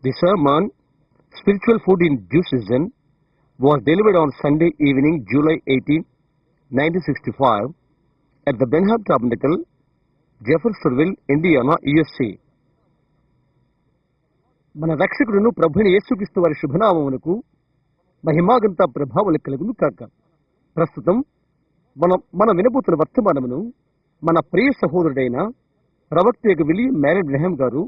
The sermon, Spiritual Food in Due Season, was delivered on Sunday evening, July 18, 1965, at the Benham Tabernacle, Jeffersonville, Indiana, USA. మన రక్షకుడును ప్రభుని యేసుక్రీస్తు వారి శుభనామమునకు మహిమాగంత ప్రభావములు కలుగును కాక. ప్రస్తుతం మన వినబోతున్న వర్తమానమును మన ప్రియ సహోదరుడైన ప్రవక్త విలియం మ్యారీ బ్రహ్యాం గారు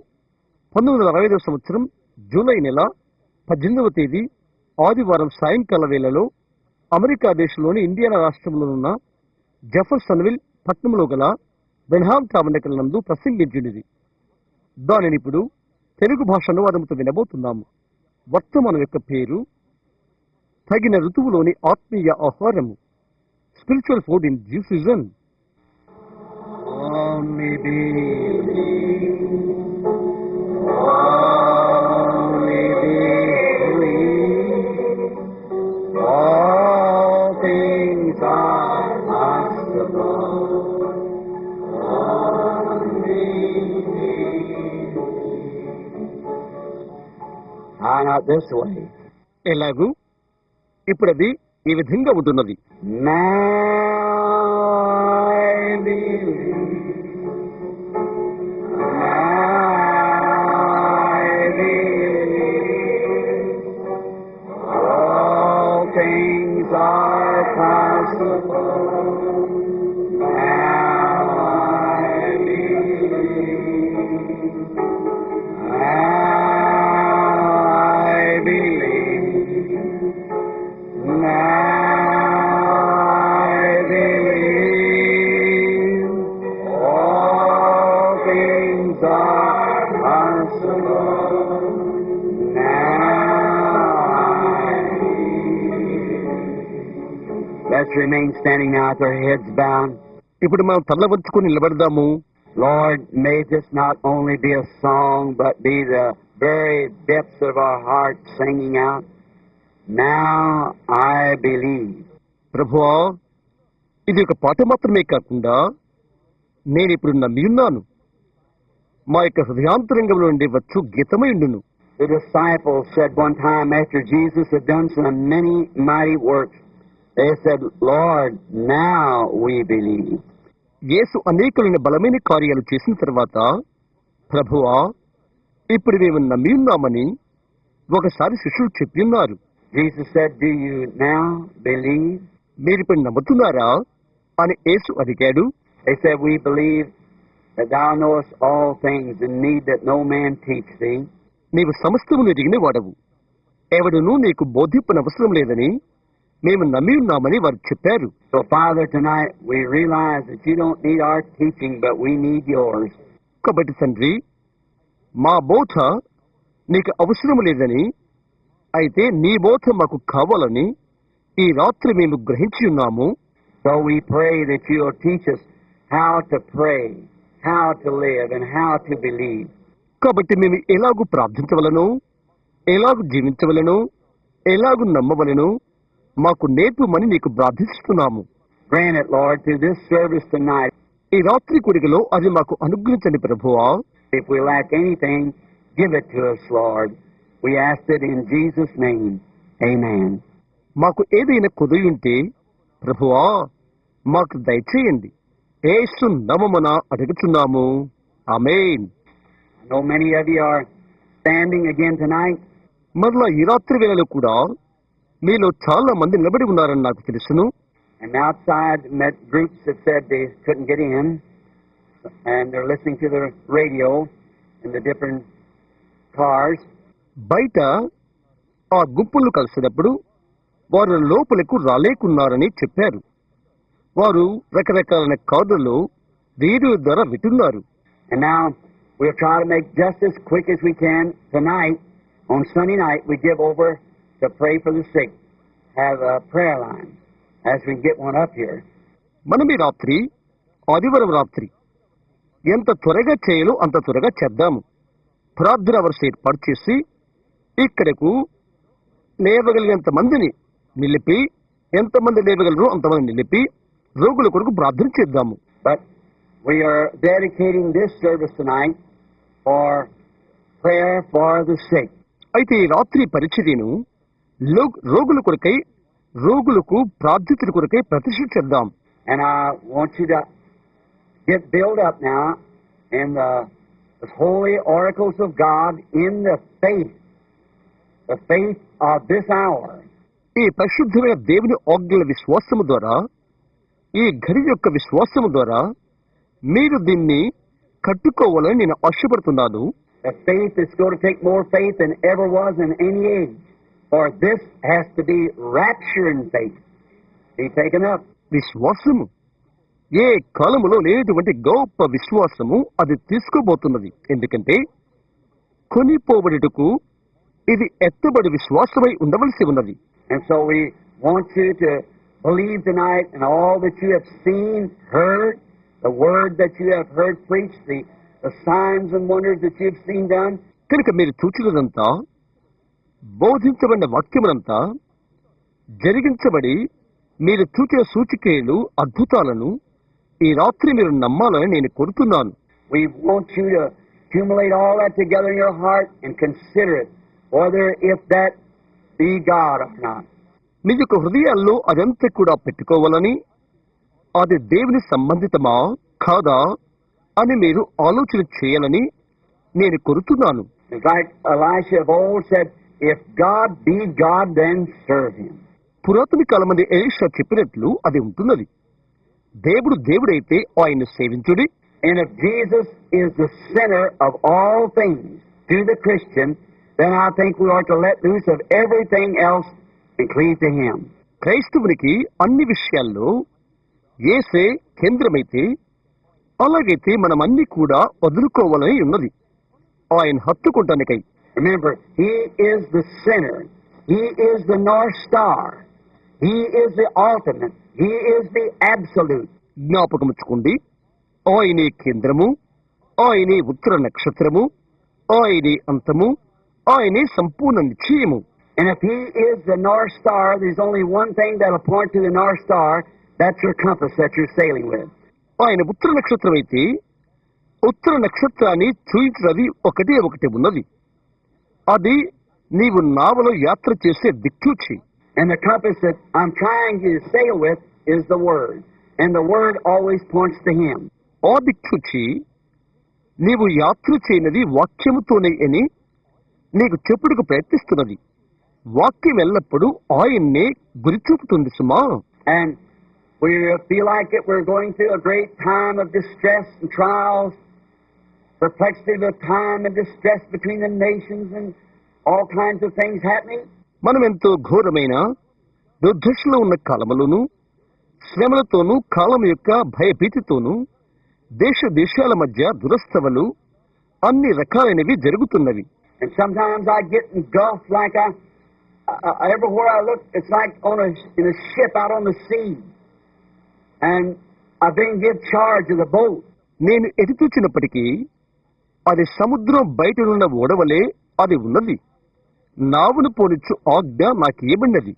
1965 సంవత్సరం జూలై నెల 18వ తేదీ ఆదివారం సాయంకాల వేళలో అమెరికా దేశంలోని ఇండియానా రాష్ట్రంలో ఉన్న జెఫర్సన్విల్ పట్టణంలో గల బెన్హామ్ టాబర్నకల్ నందు ప్రసంగించింది. దానిని ఇప్పుడు తెలుగు భాష అనువాదంతో వినబోతున్నాము. వర్తమానం యొక్క పేరు తగిన ఋతువులోని ఆత్మీయ ఆహారము, spiritual food in due season. This way. ఎలాగూ ఇప్పుడు అది ఈ విధంగా ఉంటున్నది. All things are possible. Let's remain standing now with our heads bowed. ఇప్పుడు మనం తల వంచుకొని నిలబడదాము. Lord, may this not only be a song, but be the very depths of our heart singing out, now I believe. ప్రభువా, ఇది ఒక పాట మాత్రమే కాకుండా నేను ఇప్పుడు నమ్మియున్నాను, మా యొక్క హృదయాంతరంగంలో నుండి వచ్చు గీతమై ఉండును. The disciples said one time after Jesus had done some many mighty works, they said, Lord, now we believe. యేసు అనేకమైన బలమైన కార్యాలు చేసిన తర్వాత, ప్రభువా, ఇప్పుడు మేము నమ్మి ఉన్నామని ఒకసారి శిష్యులు చెప్పి ఉన్నారు. Jesus said, do you now believe? మీరు ఇప్పుడు నమ్ముతున్నారా అని యేసు అడిగాడు. They said, we believe that thou knowest all things and need that no man teach thee. నీవు సమస్తమును ఎరిగిన వాడవు, ఎవడునూ నీకు బోధింపనవసరం లేదని మేము నమ్మి ఉన్నామని వారు చెప్పారు. So Father, tonight we realize that you don't need our teaching, but we need yours. కాబట్టి తండ్రి, మా బోధ నీకు అవసరం లేదని, అయితే నీ బోధ మాకు కావాలని ఈ రాత్రి మేము గ్రహించి ఉన్నాము. So we pray that you will teach us how to pray, how to live, and how to believe. కాబట్టి మేము ఎలాగూ ప్రార్థించవలను, ఎలాగూ జీవించవలను, ఎలాగూ నమ్మవలను మాకు నేర్పమని నీకు ప్రార్థిస్తున్నాము. Grant it, Lord, through this service tonight. ఈ రాత్రి కూడికలో అది మాకు అనుగ్రహించండి ప్రభువా. If we lack anything, give it to us, Lord. We ask it in Jesus' name. Amen. మాకు ఏదైనా కొదుయుంటే ప్రభువా మాకు దయచేయండి. యేసు నామమున అడుగుచున్నాము. ఆమేన్. I know many of you are standing again tonight. మరలా ఈ రాత్రి వేళలో కూడా మీలో చాలా మంది నిలబడి ఉన్నారని నాకు తెలుసును. And outside met groups that said they couldn't get in, and they're listening to the radio in the different cars. బయట ఆ గుంపులు కలిసినప్పుడు వారు లోపలకు రాలేకున్నారని చెప్పారు. వారు రకరకాలైన కార్డుల్లో రేడియో ద్వారా వింటున్నారు. And now we'll try to make just as quick as we can tonight. On Sunday night, we give over to pray for the sick. Have a prayer line as we get one up here. మనం ఈ రాత్రి, ఆదివారం రాత్రి ఎంత త్వరగా చేయాలో అంత త్వరగా చేద్దాము. ప్రార్థన వరుస ఏర్పాటు చేసి ఇక్కడకు లేవగలిగినంత మందిని నిలిపి, ఎంతమంది లేవగలరు అంతమంది నిలిపి రోగుల కొరకు ప్రార్థన చేద్దాము. But we are dedicating this service tonight for prayer for the sick. అయితే ఈ రాత్రి పరిచర్యను రోగులకు ప్రార్థితుల కొరకై ప్రతిష్ఠ చేద్దాం. And I want you to get built up now in the holy oracles of God in the faith of this hour. ఈ పరిశుద్ధమైన దేవుని ఆజ్ఞల విశ్వాసము ద్వారా, ఈ ఘడి యొక్క విశ్వాసము ద్వారా మీరు దీన్ని కట్టుకోవాలని నేను ఆశపడుతున్నాను. The faith is going to take more faith than ever was in any age. For this has to be rapturing faith. Be taken up. విశ్వాసము ఏ కాలములో లేనటువంటి గొప్ప విశ్వాసము అది తీసుకోబోతున్నది. ఎందుకంటే కొనిపోబడుటకు ఇది ఎత్తబడి విశ్వాసమై ఉండవలసి ఉన్నది. And so we want you to believe tonight in all that you have seen, heard, the word that you have heard preached, the signs and wonders that you have seen done. కనుక మీరు చూచినదంతా, బోధించబడిన వాక్యమునంతా, జరిగించబడి మీరు చూచిన సూచికలు, అద్భుతాలను ఈ రాత్రి మీరు నమ్మాలని నేను కోరుతున్నాను. We want you to accumulate all that together in your heart and consider it, whether if that be God or not. మీ యొక్క హృదయాల్లో అదంతా కూడా పెట్టుకోవాలని, అది దేవుని సంబంధితమా కాదా అని మీరు ఆలోచన చేయాలని నేను కోరుతున్నాను. Like Elisha of old said, if God be God, then serve him. పురాతన కాలం మంది ఎలీషా చెప్పినట్లు అది ఉంటున్నది. దేవుడు దేవుడైతే ఆయన్ను సేవించుడి. And if Jesus is the center of all things to the Christian, then I think we ought to let loose of everything else and cleave to him. క్రైస్తవునికి అన్ని విషయాల్లో యేసే కేంద్రమైతే, అలాగైతే మనం అన్ని కూడా వదులుకోవాలని ఉన్నది ఆయన హత్తుకుంటానికై. Remember, he is the center. He is the North Star. He is the ultimate. He is the absolute. జ్ఞాపకముచ్చుకోండి, ఆయనే కేంద్రము, ఆయనే ఉత్తర నక్షత్రము, ఆయనే అంతము, ఆయనే సంపూర్ణ నిశ్చయము. And if he is the North Star, there's only one thing that'll point to the North Star. That's your compass that you're sailing with. ఆయన ఉత్తర నక్షత్రం అయితే ఉత్తర నక్షత్రాన్ని చూయించినది ఒకటి ఉన్నది. అది నీవు నావలో యాత్ర చేసే దిక్సూచి. And the compass that I'm trying to sail with is the Word. And the Word always points to him. ఆ దిక్సూచి నీవు యాత్ర చేయనది వాక్యముతోనే అని నీకు చెప్పుడుకు ప్రయత్నిస్తున్నది. వాక్యం ఎల్లప్పుడూ ఆయన్నే గురిచూపుతుంది సుమా. And we feel like it, we're going through a great time of distress and trials, perplexity of time and distress between the nations and all kinds of things happening. మనం ఎంతో ఘోరమైన దుర్దశలో ఉన్న కాలములోను, శ్రమలతోనూ, కాలం యొక్క భయభీతితోనూ, దేశాల మధ్య దురస్తవలు అన్ని రకాలైనవి జరుగుతున్నవి. And sometimes I get engulfed like everywhere I look, it's like in a ship out on the sea. And I've been given charge of the boat. నేను ఎటు చూచినప్పటికీ అది సముద్రం బయటనున్న ఓడవలే అది ఉన్నది. నావును పోనిచ్చు ఆజ్ఞ నాకు ఇవ్వబడినది.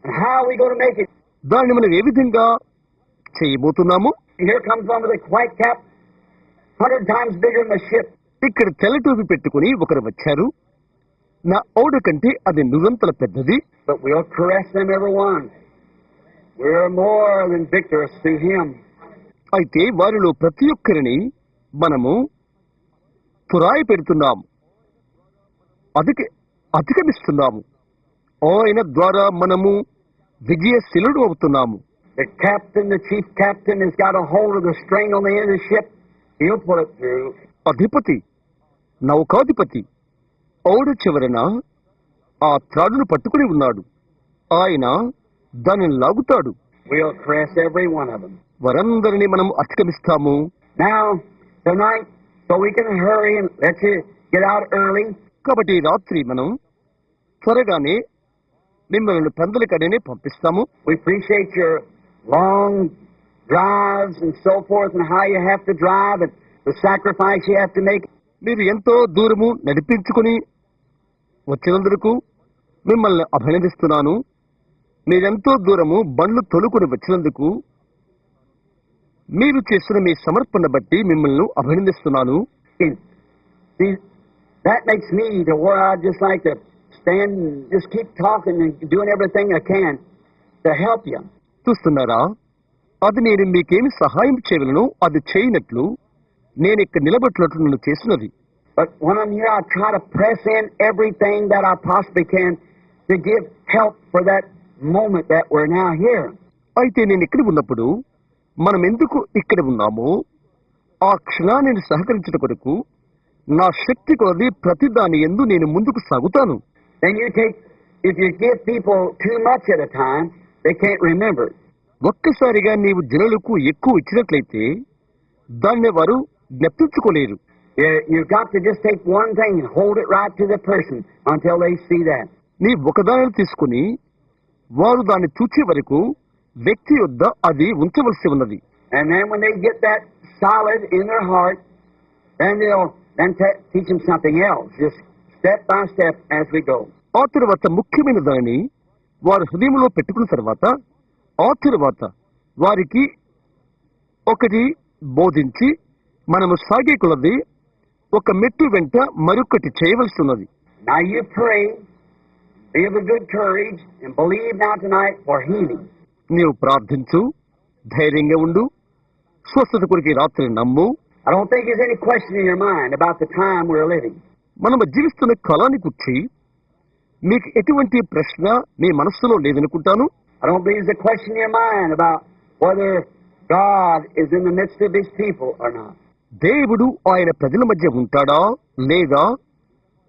And how are we going to make it? దాన్ని మనం ఏ విధంగా చేయబోతున్నాము? Here comes one with a white cap, 100 times bigger than the ship. ఇక్కడ తెల్లటోపి పెట్టుకుని ఒకరు వచ్చారు. నా ఓడ కంటే అది నురంతల పెద్దది. But we'll caress them every one. We're more than victors through him. అయితే వారిలో ప్రతి ఒక్కరిని మనము తురాయి పెడుతున్నాము, అధిగమిస్తున్నాము. ఆయన ద్వారా మనము విజయశీలుడు అవుతున్నాము. The captain, the chief captain, has got a hold of the string on the end of the ship. He'll pull it through. అధిపతి, నౌకాధిపతి ఓడ చివరన ఆ త్రాడును పట్టుకుని ఉన్నాడు. ఆయన దానిని లాగుతాడు. We'll caress every one of them. వారందరినీ మనం అధిగమిస్తాము. Now, tonight, so we can hurry and let you get out early. కాబట్టి రాత్రి మనం త్వరగానే మిమ్మల్ని పందులకడనే పంపిస్తాము. We appreciate your long drives and so forth and how you have to drive and the sacrifice you have to make. మీరు ఎంతో దూరము నడిపించుకుని వచ్చినందుకు మిమ్మల్ని అభినందిస్తున్నాను. మీరెంతో దూరము బండ్లు తొలుకుని వచ్చినందుకు మీరు చేసిన మీ సమర్పణ బట్టి మిమ్మల్ని అభినందిస్తున్నాను. See, that makes me to where I'd just like to stand and just keep talking and doing everything I can to help you. చూస్తున్నారా, అది నేను మీకేమి సహాయం చేయగలను అది చేయనట్లు నేను ఇక్కడ నిలబెట్టినట్లు నన్ను చేసినది. But when I'm here, I try to press in everything that I possibly can to give help for that moment that we're now here. అయితే నేను ఇక్కడ ఉన్నప్పుడు మనం ఎందుకు ఇక్కడ ఉన్నామో ఆ క్షణాన్ని సహకరించడం కొరకు నా శక్తి కొలది ప్రతి దాని యందు నేను ముందుకు సాగుతాను. Then if you give people too much at a time, they can't remember. ఒక్కసారిగా నీవు జనులకు ఎక్కువ ఇచ్చినట్లయితే దాన్ని వారు జ్ఞప్తించుకోలేరు. You've got to just take one thing and hold it right to the person until they see that. నీ ఒకదానిని తీసుకుని వారు దాన్ని చూచే వరకు వ్యక్తి యొద్ద అది ఉంచవలసి ఉన్నది. And then when they get that solid in their heart, then they'll teach them something else, just step by step as we go. ఆ తరువాత ముఖ్యమైన దానిని వారు హృదయంలో పెట్టుకున్న తర్వాత ఆ తరువాత వారికి ఒకటి బోధించి మనము సాగే కొలది ఒక మెట్టు వెంట మరొకటి చేయవలసి ఉన్నది. Now you pray, be of a good courage, and believe now tonight for healing. నీవు ప్రార్థించు, ధైర్యంగా ఉండు, స్వస్థత కొరికి రాత్రి నమ్ము. I don't think there's any question in your mind about the time we're living. మనము జీవిస్తున్న కాలాన్ని గురించి మీకు ఎటువంటి ప్రశ్న మీ మనస్సులో లేదనుకుంటాను. I don't believe there's a question in your mind about whether God is in the midst of His people or not. దేవుడు ఆయన ప్రజల మధ్య ఉంటాడా లేదా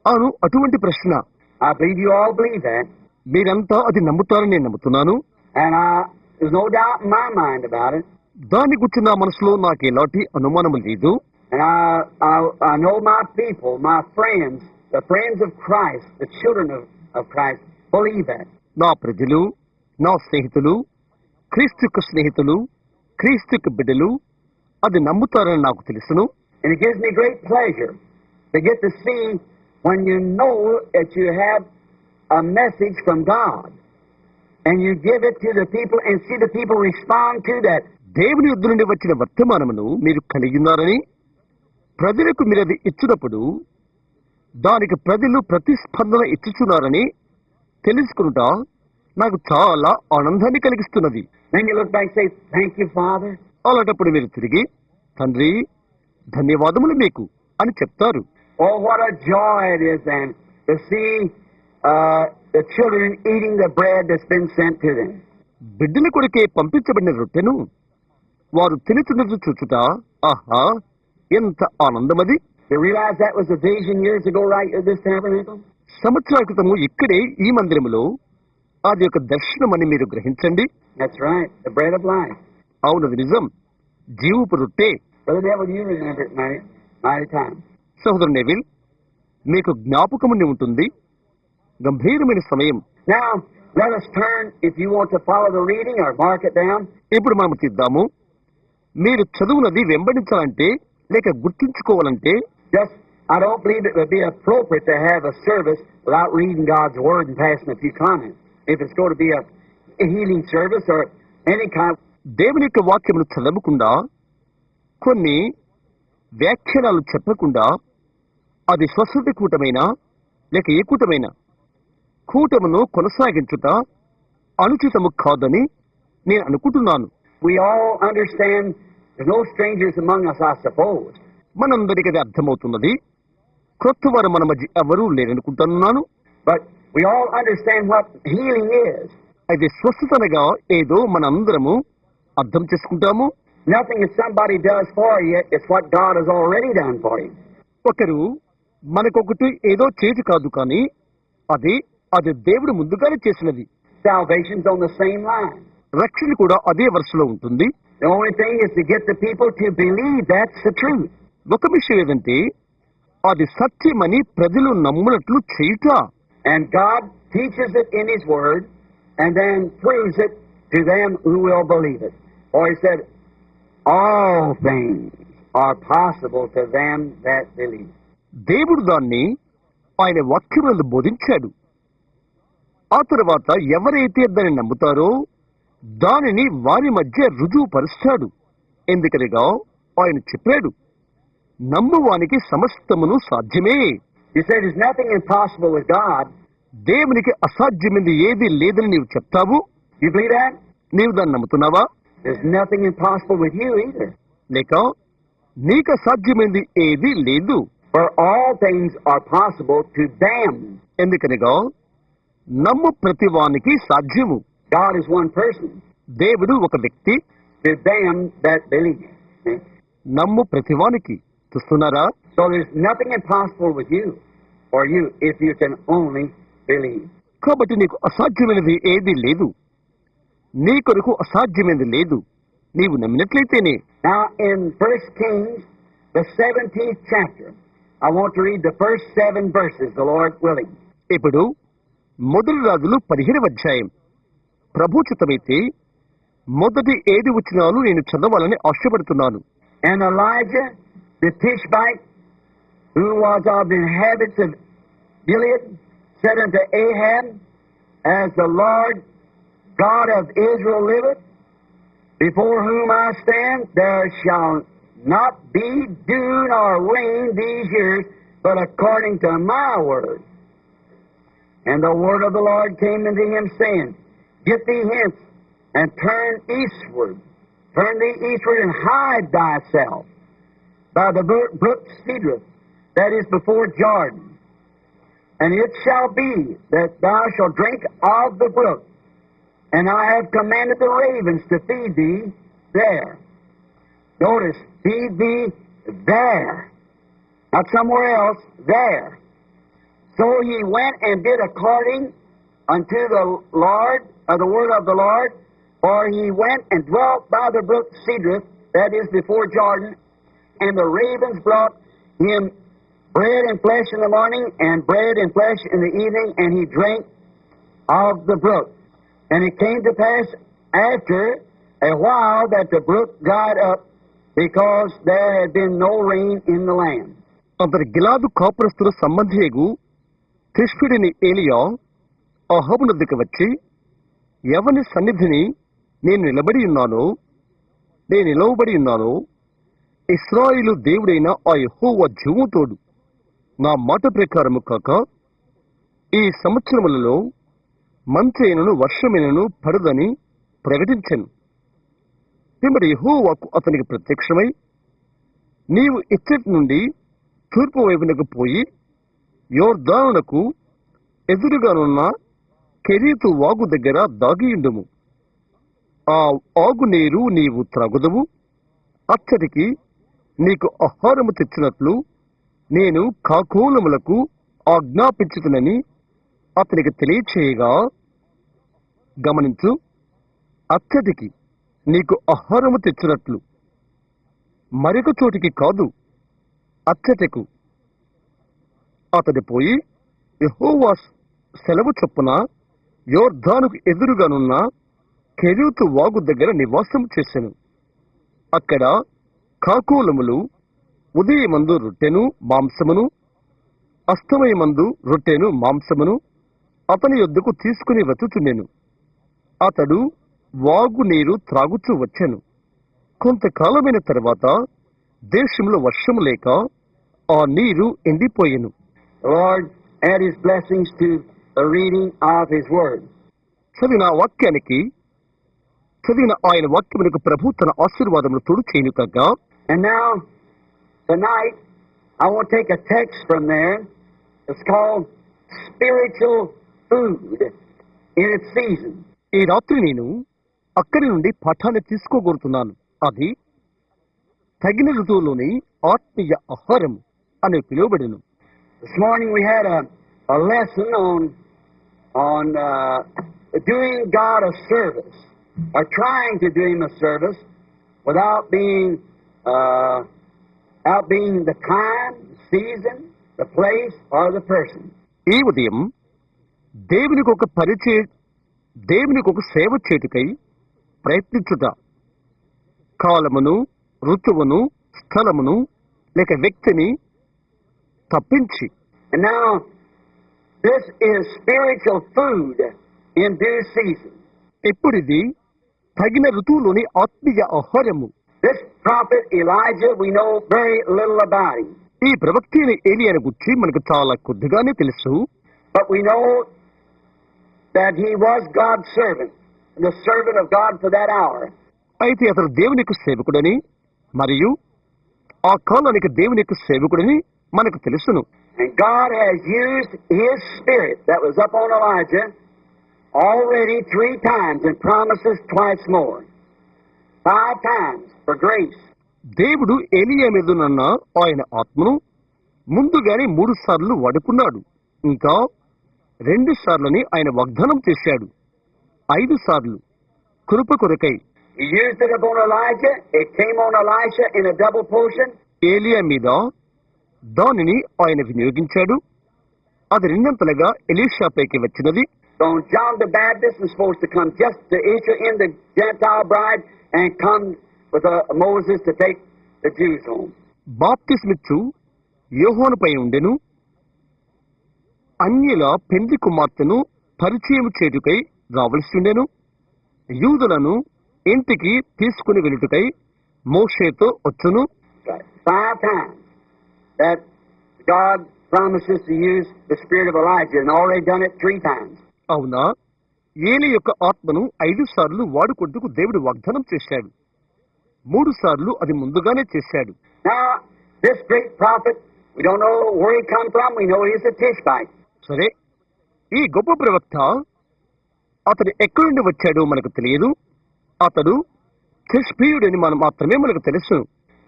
అను అటువంటి ప్రశ్న. I believe you all believe that. మీరంతా అది నమ్ముతారని నేను నమ్ముతున్నాను. And there's no doubt in my mind about it. దాని గురించి నా మనసులో నాకు ఎలాంటి అనుమానము లేదు. And I know my people, my friends, the friends of Christ, the children of Christ, believe that. నా ప్రజలు, నా స్నేహితులు, క్రీస్తుకు స్నేహితులు, క్రీస్తుకు బిడ్డలు అది నమ్ముతారని నాకు తెలుసును. And it gives me great pleasure to get to see when you know that you have a message from God and you give it to the people and see the people respond to that. దేవుని యొద్ద నుండి వచ్చిన వర్తమానమును మీరు కలిగి ఉన్నారని ప్రజలకు మీరు అది ఇచ్చినప్పుడు దానికి ప్రజలు ప్రతిస్పందన ఇచ్చుచున్నారని తెలుసుకునుట నాకు చాలా ఆనందాన్ని కలిగిస్తున్నది. Then you look back and say, "Thank you, Father." అలాంటప్పుడు మీరు తిరిగి తండ్రి ధన్యవాదములు మీకు అని చెప్తారు. Oh, what a joy it is then to see the children eating the bread that's been sent to them. బిడ్డల కొరకే పంపించబడిన రొట్టెను వారు తినుచున్నది చూచుట ఆహా ఎంత ఆనందమది. You realize that was a vision years ago right at this tabernacle? సంవత్సరాల క్రితము ఇక్కడే ఈ మందిరములో అది ఒక దర్శనమని మీరు గ్రహించండి. That's right, the bread of life. అవునది నిజం, జీవపు రొట్టె. Brother Neville, you remember it mighty time. సహోదరు నెవిల్, మీకు జ్ఞాపకముండి ఉంటుంది గంభీరమైన సమయం. Now, let us turn, if you want to follow the reading or mark it down. ఇప్పుడు మనము తీద్దాము. మీరు చదువునది వెంబడించాలంటే లేక గుర్తుంచుకోవాలంటే I don't believe it would be appropriate to have a service without reading God's Word and passing a few comments. If it's going to be a healing service or any kind. దేవుని యొక్క వాక్యమును చదవకుండా కొన్ని వ్యాఖ్యానాలు చెప్పకుండా అది స్వస్థత కూటమైనా లేక ఏ కూటమైనా కూటమును కొనసాగించుట అనుచితము కాదని నేను అనుకుంటున్నాను. We all understand there's no strangers among us, I suppose. మనందరికీ అది అర్థమవుతున్నది. క్రొత్త వారు మన మధ్య ఎవరూ లేరనుకుంటున్నాను. But we all understand what healing is. అయితే స్వస్థత అనగా ఏదో మనందరము అర్థం చేసుకుంటాము. Nothing that somebody does for you, it's what God has already done for you. ఒకరు మనకొకటి ఏదో చేసి కాదు కానీ అది దేవుడు ముందుగానే చేసినది. Salvation's on the same line. రక్షణ కూడా అదే వరుసలో ఉంటుంది. The only thing is to get the people to believe that's the truth. ఒక విషయం ఏదంటే అది సత్యమని ప్రజలు నమ్మునట్లు చేయుట. And God teaches it in His Word and then proves it to them who will believe it. For He said, all things are possible to them that believe. దేవుడు దాన్ని ఆయన వాక్యములను బోధించాడు. ఆ తర్వాత ఎవరైతే దాన్ని నమ్ముతారో దానిని వారి మధ్య రుజువుపరుస్తాడు. ఎందుకనగా ఆయన చెప్పాడు, నమ్మువానికి సమస్తమును సాధ్యమే. You said there's nothing impossible with God. దేవునికి అసాధ్యమైంది ఏది లేదని నీవు చెప్తావు. You believe that? నీవు దాన్ని నమ్ముతున్నావా? There's nothing impossible with you either. లేక నీకు అసాధ్యమైంది ఏది లేదు. For all things are possible to them. ఎందుకనగా నమ్ము ప్రతివానికి సాధ్యము. God is one person. దేవుడు ఒక వ్యక్తి. To them that believe. See? నమ్ము ప్రతివానికి. చూస్తున్నారా? So there's nothing impossible with you, for you, if you can only believe. కాబట్టి నీకు అసాధ్యమైనది ఏది లేదు. నీ కొరకు అసాధ్యమైనది లేదు. నీవు నమ్మినట్లయితేనే. Now in 1 Kings, the 17th chapter, I want to read the first 7 verses, the Lord willing. ఇప్పుడు మొదటి రాజులు 15వ అధ్యాయం. ప్రభు చిత్తమైతే మొదటి 7 వచనాలు నేను చదవాలని ఆశపడుతున్నాను. And Elijah the Tishbite, who was of the inhabitants of Gilead, said unto Ahab, As the Lord God of Israel liveth, before whom I stand, there shall not be dew nor rain these years, but according to my word. And the word of the Lord came unto him, saying, Get thee hence, and turn eastward. Turn thee eastward, and hide thyself by the brook Cedrus, that is before Jordan. And it shall be that thou shalt drink of the brook, and I have commanded the ravens to feed thee there. Notice, feed thee there, not somewhere else, there. So he went and did according unto the Lord, the word of the Lord, for he went and dwelt by the brook Cedrus, that is before Jordan, and the ravens brought him bread and flesh in the morning, and bread and flesh in the evening, and he drank of the brook. And it came to pass after a while that the brook dried up, because there had been no rain in the land. అతని గిలాదు కాపురస్తుల సంబంధియగు తిష్బిడిని ఏలియా అహాబు నద్దకు వచ్చి, ఎవని సన్నిధిని నేను నిలబడి ఉన్నానో ఇశ్రాయేలు దేవుడైన ఆ యెహోవా జీవము తోడు, నా మాట ప్రకారము కాక ఈ సంవత్సరములలో మంచైనను వర్షమైనను పడదని ప్రకటించెను. పిమ్మటి యెహోవాకు అతనికి ప్రత్యక్షమై, నీవు ఇచ్చటి నుండి తూర్పు వైపునకు పోయి యోర్దానునకు ఎదురుగానున్న కెరీతు వాగు దగ్గర దాగియుండుము. ఆ ఆగు నీరు నీవు త్రాగుదువు. అచ్చటికి నీకు ఆహారము తెచ్చినట్లు నేను కాకోలములకు ఆజ్ఞాపించుతునని అతనికి తెలియచేయగా, గమనించు, అచ్చటికి నీకు ఆహారము తెచ్చినట్లు మరొక చోటికి కాదు, అచ్చటకు. అతడు పోయి యెహోవా సెలవు చొప్పున యోర్దానుకు ఎదురుగానున్న కెరీతు వాగు దగ్గర నివాసం చేసెను. అక్కడ కాకోలములు ఉదయమందు రొట్టెను మాంసమును, అస్తమయమందు రొట్టెను మాంసమును అతని యొద్దకు తీసుకుని వచ్చుచుండెను. అతడు వాగు నీరు త్రాగుచూ వచ్చెను. కొంతకాలమైన తర్వాత దేశంలో వర్షము లేక ఆ నీరు ఎండిపోయెను. Lord, add his blessings to the reading of his word. చదివిన ఆయన వాక్యమునకు ప్రభు తన ఆశీర్వాదములు తోడు చేయును కాక. And now, tonight, I want to take a text from there. It's called spiritual food in its season. ఈ రాత్రి నేను అక్కడి నుండి పాఠాన్ని తీసుకోగోరుతున్నాను. అది తగిన ఋతువులోని ఆత్మీయ ఆహారం అని పిలువబడెను. This morning we had a lesson on doing God a service, or trying to do him a service without being the time, season, the place, or the person. ఈ ఉదయం దేవునికి ఒక సేవ చేటుకై ప్రయత్నించుట, కాలమును, ఋతువును, స్థలమును లేక వ్యక్తిని తప్పించి. And now this is spiritual food in due season. ఇప్పుడిది తగిన ఋతువులోని ఆత్మీయ ఆహారము. This prophet Elijah, we know very little about him. ఈ ప్రవక్త ఏలియాను గురించి మనకు చాలా కొద్దిగానే తెలుసు. But we know that he was God's servant, the servant of God for that hour. అయితే అతడు దేవుని యొక్క సేవకుడని మరియు ఆ కాలానికి దేవుని యొక్క సేవకుడని మనకు తెలుసును. And God has used his spirit that was up on Elijah already 3 times and promises twice more. 5 times for grace. దేవుడు ఏలీయా మీదనున్న ఆయన ఆత్మను ముందుగానే 3 సార్లు వాడుకున్నాడు. ఇంకా 2 సార్లని ఆయన వాగ్దానం చేశాడు. 5 సార్లు కృప కొరకై. He used it upon Elijah. It came on Elisha in a double portion. ఏలియా మీద దానిని ఆయన వినియోగించాడు. అది 2 అంతలుగా ఎలీషాపైకి వచ్చినది. So John the Baptist was supposed to come just to enter in the Gentile bride and come with Moses to take the Jews home. బాప్తిస్మిచ్చు యోహానుపై ఉండెను. అన్యుల పెండ్లి కుమార్తెను పరిచయం చేయుటకై రావలసి ఉండెను. యూదులను ఇంటికి తీసుకుని వెళ్ళుటకై మోషేతో వచ్చును. 5 times that God promises to use the spirit of Elijah, and already done it 3 times. అవునా, ఏలీ యొక్క ఆత్మను 5 సార్లు వాడుకుంటూ దేవుడు వాగ్దానం చేశాడు. 3 సార్లు అది ముందుగానే చేశాడు. Now, this great prophet, we don't know where he come from. We know he's a Tishbite. సరే, ఈ గొప్ప ప్రవక్త అతడు ఎక్కడి నుండి వచ్చాడో మనకు తెలియదు. అతడు తిష్బీయుడని మాత్రమే మనకు తెలుసు.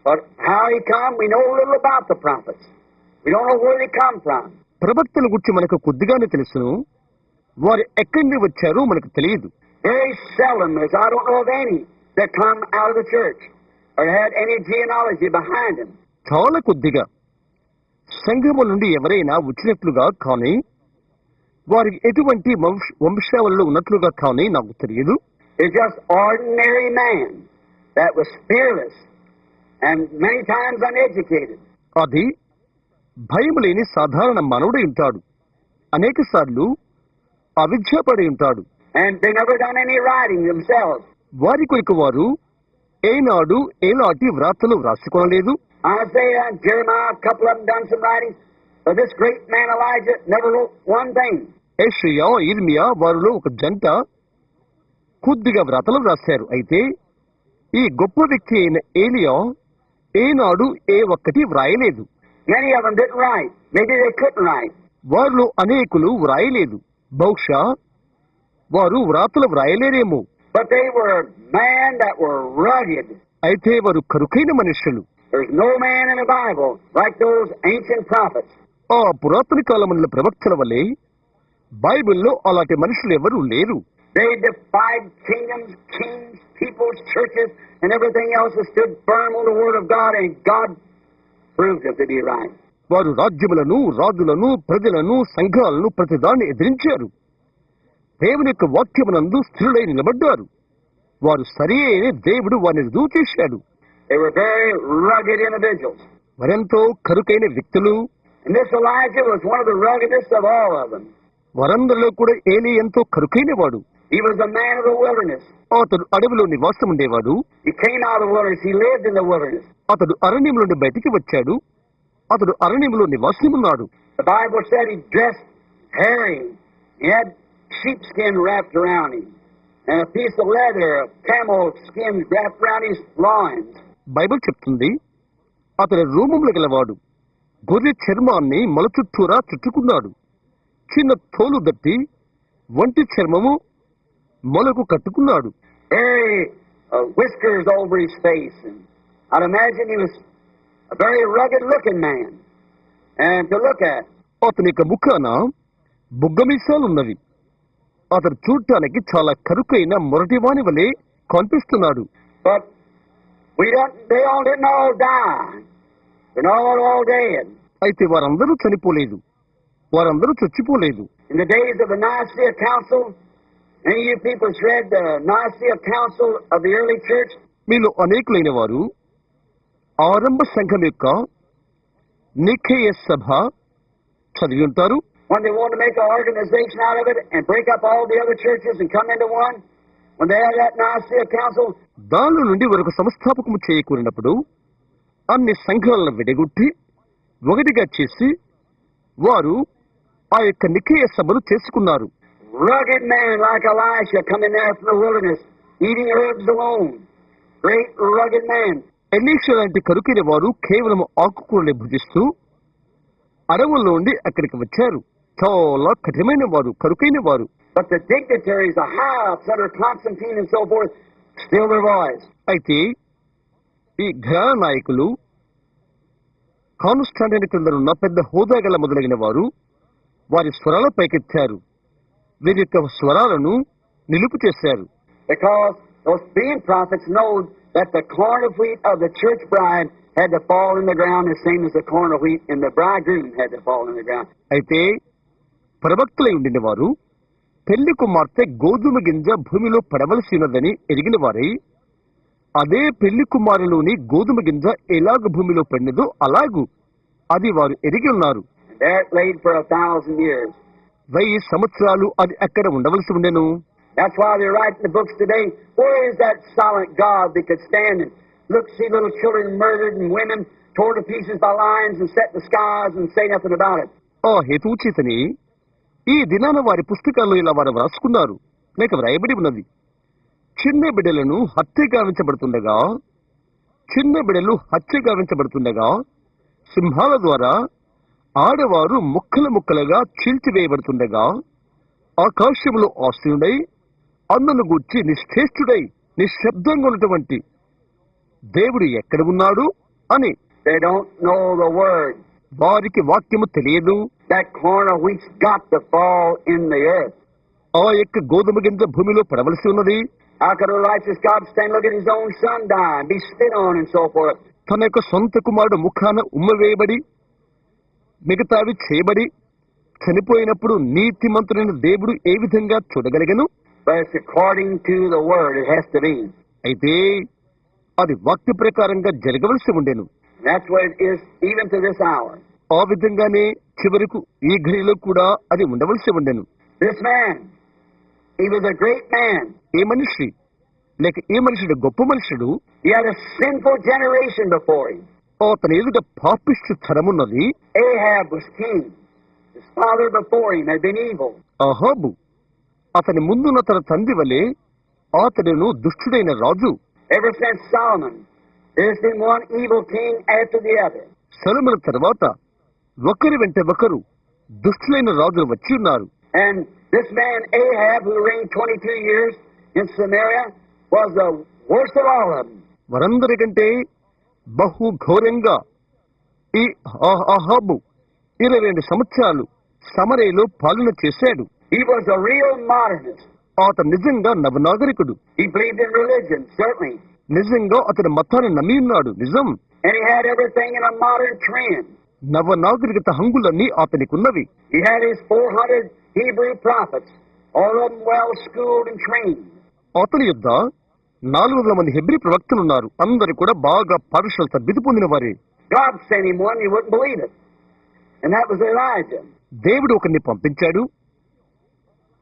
But how he come, we know a little about the prophets. We don't know where they come from. ప్రవక్తల గురించి మనకు కొద్దిగానే తెలుసును. వారు ఎక్కడి నుండి వచ్చారో మనకు తెలియదు. Very seldom, as I don't know of any, that come out of the church or had any genealogy behind them. చాలా కొద్దిగా సంఘముల నుండి ఎవరైనా వచ్చినట్లుగా కానీ వారికి ఎటువంటి వంశావళిలో ఉన్నట్లుగా కానీ నాకు తెలియదు. It's just ordinary man that was fearless and many times uneducated. అది భయం లేని సాధారణ మానవుడై ఉంటాడు. అనేక సార్లు అవిద్యాపడి ఉంటాడు. And they never done any writing themselves. వారి కొరకు వారు ఏనాడు ఏలాంటి వ్రాతలు వ్రాసుకోలేదు. Isaiah and Jeremiah, a couple of them done some writing, but this great man Elijah never wrote one thing. యెషయా, ఇర్మియా వారిలో ఒక జంట కొద్దిగా వ్రాతలు వ్రాశారు. అయితే ఈ గొప్ప వ్యక్తి అయిన ఏలియా ఏనాడు ఏ ఒక్కటి వ్రాయలేదు. Many of them didn't write. Maybe they couldn't write. వారిలో అనేకులు వ్రాయలేదు. బహుశా వారు వ్రాతలు వ్రాయలేరేమో. But they were men that were rugged. అయితే వారు కరుకైన మనుషులు. There's no man in the Bible like those ancient prophets. ఆ పురాతన కాలముల ప్రవక్తల వలె బైబిల్లో అలాంటి మనుషులు ఎవరూ లేరు. They defied kingdoms, kings, peoples, churches, and everything else that stood firm on the word of God, and God proved it to be right. వారు రాజ్యములను, రాజులను, ప్రజలను, సంఘాలను ప్రతిదాన్ని ఎదిరించారు. దేవుని యొక్క వాక్యమునందు స్థిరులై నిలబడ్డారు. వారు సరి అయిన దేవుడు వారిని రుజువు చేశాడు. They were very rugged individuals. వారెంతో కరుకైన వ్యక్తులు. And this Elijah was one of the ruggedest of all of them. వారందరిలో కూడా ఏలీ ఎంతో కరుకైన వాడు. He was a man of the wilderness. అతడు అడవిలో నివాసం ఉండేవాడు. He came out of the wilderness. He lived in the wilderness. అతడు అరణ్యం నుండి బయటికి వచ్చాడు. అతడు అరణ్యంలో నివాసం ఉన్నాడు. The Bible said he dressed hairy. He had sheepskin wrapped around him, and a piece of leather, of camel skin wrapped around his loins. Bible చెప్తుంది, అతడు రూపములు గలవాడు. గొర్రె చర్మాన్ని మొల చుట్టూరా చుట్టుకున్నాడు. చిన్న తోలు దట్టి వంటి చర్మము మొలకు కట్టుకున్నాడు. Very whiskers over his face, and I'd imagine he was a very rugged-looking man, and to look at. అతని యొక్క ముఖాన బుగ్గమీసాలున్నవి. అతడు చూడటానికి చాలా కరుకైన మొరటివాని వలె కనిపిస్తున్నాడు. But they all didn't all die. They're not all dead. అయితే వారందరూ చనిపోలేదు. వారందరూ చచ్చిపోలేదు. In the days of the Nicaea Council, any of you people has read the Nicaea Council of the early church? మీలో అనేకులైన వారు ఆరంభ సంఘం యొక్క నికేయ సభ చదివి ఉంటారు. When they wanted to make an organization out of it and break up all the other churches and come into one, when they had that Nicaea Council, దానిలో నుండి ఒక సంస్థాపకము చేయకూరినప్పుడు అన్ని సంఘాలను విడగొట్టి ఒకటిగా చేసి వారు ఆ యొక్క నికేయ సభను చేసుకున్నారు. rugged man like Elisha coming there from the wilderness, eating herbs alone. Great rugged man. Elisha లాంటి కరుకైన వారు కేవలం ఆకుకూరలే భుజిస్తూ అడవుల్లో ఉండి అక్కడికి వచ్చారు. చాలా కఠినమైన వారు, కరుకైన వారు. But the dignitaries, the high-ups under Constantine and so forth, still their voice. అయితే ఈ ఘరానా నాయకులు, కాన్స్టాంటైన్ క్రిందనున్న పెద్ద హోదా గల మొదలగిన వారు వారి స్వరాల పైకెత్తారు. వీరి యొక్క స్వరాలను నిలుపు చేశారు. Because those being prophets know that the corn of wheat of the church bride had to fall in the ground the same as the corn of wheat and the bridegroom had to fall in the ground. అయితే ప్రవక్తలై ఉండిన వారు పెళ్లి కుమార్తె గోధుమ గింజ భూమిలో పడవలసి ఉన్నదని ఎరిగిన వారై, అదే పెళ్లి కుమారులోని గోధుమ గింజ ఎలాగ భూమిలో పడినదో అలాగూ అది వారు ఎరిగి ఉన్నారు. There it laid for 1,000 years. 1000 సంవత్సరాలు అది అక్కడ ఉండవలసి ఉండెను. That's why they write in the books today, where is that silent God that could stand and look, see little children murdered and women torn to pieces by lions and set in the skies and say nothing about it? ఆ హేతుచేతని ఈ దినాన వారి పుస్తకాల్లో ఇలా వారు వ్రాసుకున్నారు, లేక వ్రాయబడి ఉన్నది. చిన్న బిడ్డలు హత్య గావించబడుతుండగా సింహాల ద్వారా ఆడవారు ముక్కలు ముక్కలుగా చీల్చివేయబడుతుండగా ఆకాశంలో ఆశీనుడై అన్నను గూర్చి నిశ్చేష్టుడై నిశ్శబ్దంగా ఉన్నటువంటి దేవుడు ఎక్కడ ఉన్నాడు అని. They don't know the word. వారికి వాక్యము తెలియదు. That corn of wheat's got to fall in the earth. ఆ యొక్క గోధుమ గింజ భూమిలో పడవలసి ఉన్నది. How could a righteous God stand, look at his own son die and be spit on and so forth? తన యొక్క సొంత కుమారుడు ముఖాన ఉమ్మవేయబడి మిగతావి చేయబడి చనిపోయినప్పుడు నీతిమంతుడైన దేవుడు ఏ విధంగా చూడగలిగను? But it's according to the word, it has to be. అయితే అది వాక్య ప్రకారంగా జరగవలసి ఉండెను. That's what it is even to this hour. ఆ విధంగానే చివరకు ఈ ఘడిలో కూడా అది ఉండవలసి ఉండెను. This man, he was a great man. ఏ మనిషి లేక ఏ మనుషుడు గొప్ప మనుషుడు. He had a sinful generation before him. అతని ఎదుట పాపిష్టి తరమున్నది. Ahab was king. His father before him had been evil. అహాబు అతని ముందున్న తన తండ్రి వలె అతడును దుష్టుడైన రాజు. Ever since Solomon, there's been one evil king after the other. సొలొమోను తర్వాత ఒకరి వెంట ఒకరు దుష్టులైన రాజులు వచ్చి ఉన్నారు. And this man Ahab, who reigned 22 years in Samaria, was the worst of all of them. వారందరికంటే బహు ఘోరంగా ఈ అహాబు 22 సంవత్సరాలు సమరయలో పాలన చేశాడు. He was a real modernist. అతను నిజంగా నవనాగరికుడు. He believed in religion, certainly. నిజంగా అతని మతాన్ని నమ్మి ఉన్నాడు, నిజం. And he had everything in a modern trend. నవనాగరికత హంగులన్నీ అతనికున్నవి. He had his 400 Hebrew prophets, all of them well schooled and trained. అతని యొద్ద 400 మంది హెబ్రీ ప్రవక్తలు ఉన్నారు. అందరూ కూడా బాగా పాఠశాల తరబితి పొందిన వారే. God sent him one, you wouldn't believe it. And that was Elijah. దేవుడు ఒకరిని పంపించాడు,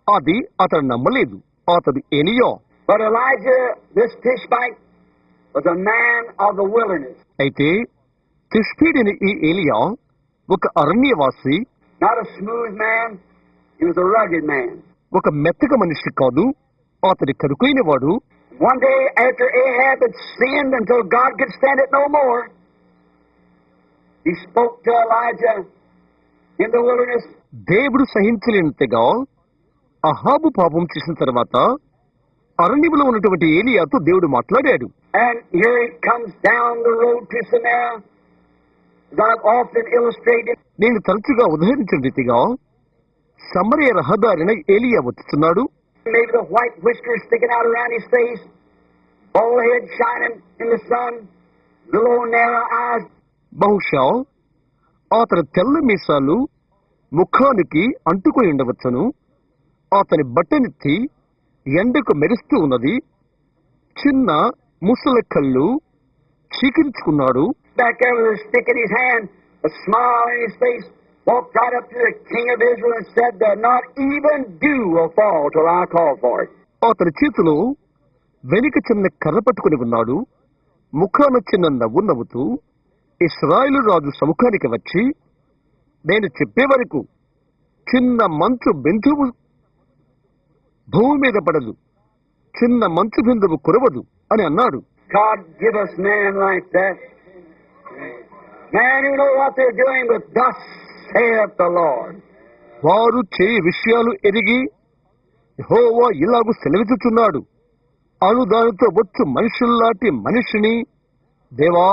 అది అతను నమ్మలేదు. అతడు ఎలియా. But Elijah, this Tishbite, was a man of the wilderness. అయితే తిష్బీడిని ఈ ఎలియా ఒక అరణ్యవాసి. Not a smooth man, he was a rugged man. ఒక మెత్తక మనిషి కాదు, అతడి కరుకైన వాడు. One day after Ahab had sinned until God could stand it no more, he spoke to Elijah in the wilderness. దేవుడు సహించలేనంతగా అహాబు పాపం చేసిన తర్వాత అరణ్యంలో ఉన్నటువంటి ఏలియాతో దేవుడు మాట్లాడాడు. And here he comes down the road to Samaria. As I've often illustrated, నేను తరచుగా ఉదాహరించిన రీతిగా సమరయ రహదారిన ఏలియా వచ్చుతున్నాడు. maybe the white whiskers sticking out around his face, bald head shining in the sun, little narrow eyes. బహుశా అతని తెల్ల మీసాలు ముఖానికి అంటుకొని ఉండవచ్చును. అతని బట్టనెత్తి ఎండకు మెరుస్తూ ఉన్నది. చిన్న ముసలి కళ్ళు చీకించుకున్నాడు. Back there with a stick in his hand, a smile in his face, walked right up to the king of Israel and said that not even dew will fall till I call for it. అతని చేతిలో వెనుక చిన్న కర్ర పట్టుకుని ఉన్నాడు. ముఖాన చిన్న నవ్వు నవ్వుతూ ఇశ్రాయేలు రాజు సముఖానికి వచ్చి, నేను చెప్పే వరకు చిన్న మంచు బిందువు భూమి మీద పడదు, చిన్న మంచు బిందువు కురవదు అని అన్నాడు. God give us man like that. Man who know what they're doing, but thus saith the Lord. వారు చేయి విషయాలు ఎరిగి యెహోవా ఇలాగు సెలవిచ్చుచున్నాడు అను దానితో వచ్చు మనుషుల్లాంటి మనిషిని దేవా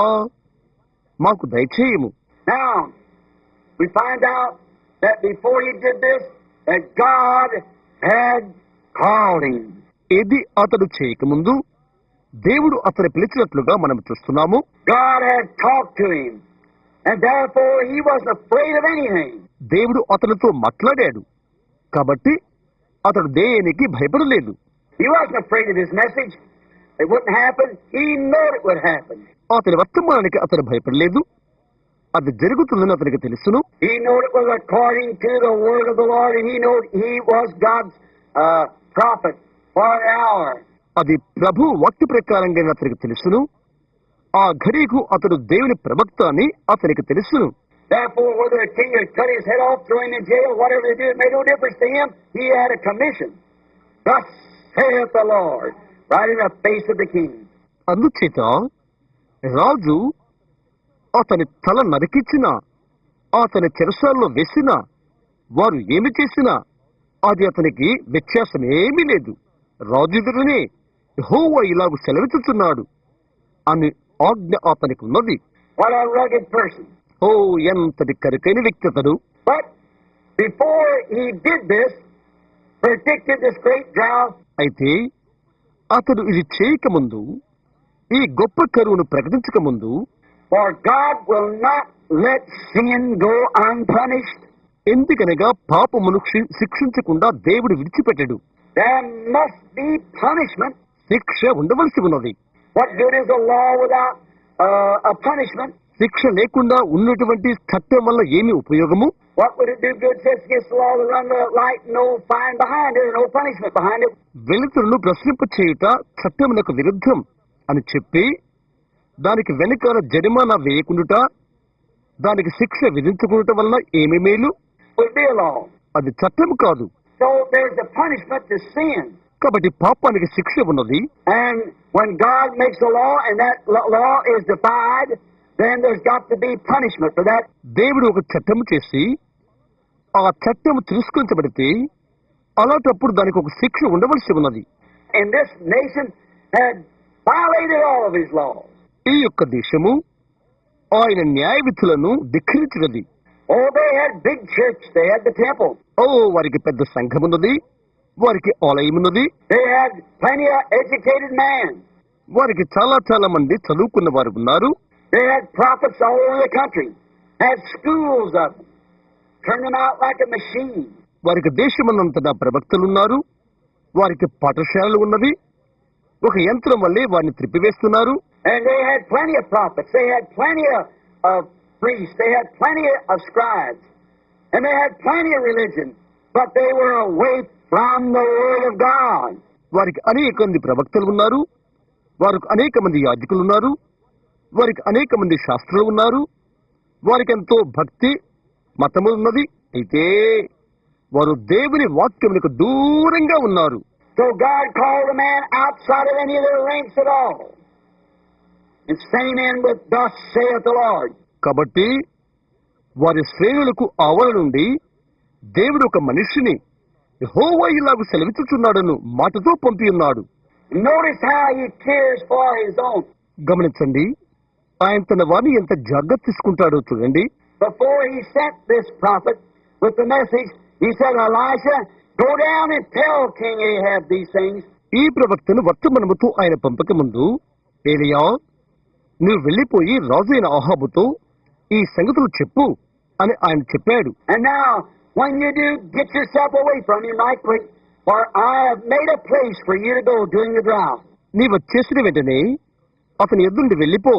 మాకు దయచేయము. Now, we find out that before he did this, that God had called him. ఇది అతడు చేయకముందు దేవుడు అతను పిలిచినట్లుగా మనం చూస్తున్నాము. God had talked to him, and therefore he wasn't afraid of anything. దేవుడు అతనితో మాట్లాడాడు కాబట్టి అతడు దేనికి భయపడలేదు. He wasn't afraid of his message. It wouldn't happen. He knew it would happen. అతని వర్తమానానికి అతను భయపడలేదు. అది జరుగుతుందని అతనికి తెలుసును. He knew it was according to the word of the Lord, and he knew he was God's prophet for an hour. అది ప్రభు వాక్య ప్రకారంగా అతనికి తెలుసును. ఆ ఘడియకు అతడు దేవుని ప్రవక్త అని అతనికి తెలుసును. Therefore, whether a king had cut his head off, throw him in jail, whatever they do, it made no difference to him. He had a commission. Thus saith the Lord, right in the face of the king. అందుచేత రాజు అతని తల నరికించినా అతని చెరసాల్లో వేసినా వారు ఏమి చేసినా అది అతనికి వ్యత్యాసమేమీ లేదు. రాజు ఎదురునే యెహోవా ఇలాగు సెలవిచ్చుచున్నాడు అని ఆజ్ఞ అతనికి ఉన్నది. What a rugged person. ఓ ఎంతటి కరుకైన వ్యక్తి అతడు. But before he did this, predicted this great drought. అయితే అతడు ఇది చేయకముందు, ఈ గొప్ప కరువును ప్రకటించకముందు, For God will not let sin go unpunished. ఎందుకనగా పాపమును శిక్షించకుండా దేవుడు విడిచిపెట్టడు. There must be punishment. శిక్ష ఉండవలసి ఉన్నది. What good is a law without a punishment? శిక్ష లేకుండా ఉన్నటువంటి చట్టం వల్ల ఏమి ఉపయోగము? What would it do good just against the law to run the light, no fine behind it, no punishment behind it? వెలుతురును ప్రశ్నింప చేయుట చట్టమునకు విరుద్ధం అని చెప్పి దానికి వెనుకాల జరిమానా వేయకుండుట, దానికి శిక్ష విధించుకునుట వలన ఏమి మేలు? Would be a law. అది చట్టము కాదు. So there's a punishment to sin. కాబట్టి పాపానికి శిక్ష ఉన్నది. And when God makes a law and that law is defied, then there's got to be punishment for that. దేవుడు ఒక చట్టము చేసి ఆ చట్టము తిరస్కరించబడితే అలాంటప్పుడు దానికి ఒక శిక్ష ఉండవలసి ఉన్నది. And this nation had violated all of his laws. ఈ యొక్క దేశము ఆయన న్యాయ విధులను ధిక్కరించినది. Oh, they had big church, they had the temple. ఓ వారికి పెద్ద సంఘమున్నది, వారికి ఆలయమున్నది, They had plenty of educated men. వారికి చాలా చాలా మంది చదువుకున్న వారు ఉన్నారు. They had prophets all over the country. Had schools of them. Turned them out like a machine. వారికి దేశమన్నంతటా ప్రవక్తలున్నారు, వారికి పాఠశాలలు ఉన్నవి, ఒక యంత్రం వల్లే వారిని త్రిప్పివేస్తున్నారు. And they had plenty of prophets. They had plenty of priests. They had plenty of scribes. And they had plenty of religion. But they were away from the Word of God. వారికి అనేక మంది ప్రవక్తలు ఉన్నారు, వారికి అనేక మంది యాజకులు ఉన్నారు, వారికి అనేక మంది శాస్త్రులు ఉన్నారు, వారికి ఎంతో భక్తి మతము ఉన్నది. అయితే వారు దేవుని వాక్యములకు దూరంగా ఉన్నారు. So God called a man outside of any of their ranks at all. And sent him in with, Thus saith the Lord. కాబట్టి వారి శ్రేణులకు ఆవల నుండి దేవుడు ఒక మనిషిని యెహోవా ఇలాగు సెలవిచ్చుచున్నాడను మాటతో పంపి ఉన్నాడు. Notice how he cares for his own. గమనించండి, ఆయన తన వారిని ఎంత జాగ్రత్త తీసుకుంటాడో చూడండి. Before he sent this prophet with the message, he said, Elisha, go down and tell King Ahab these things. ఈ ప్రవక్తను వర్తమానముతో ఆయన పంపక ముందు, ఏలియా నువ్వు వెళ్లిపోయి రాజైన అహాబుతో ఈ సంగతులు చెప్పు అని ఆయన చెప్పాడు. And now, when you do, get yourself away from him right quick, for I have made a place for you to go during the drought. నీ వచ్చేసిన వెంటనే అతని ఎదుండి వెళ్ళిపో,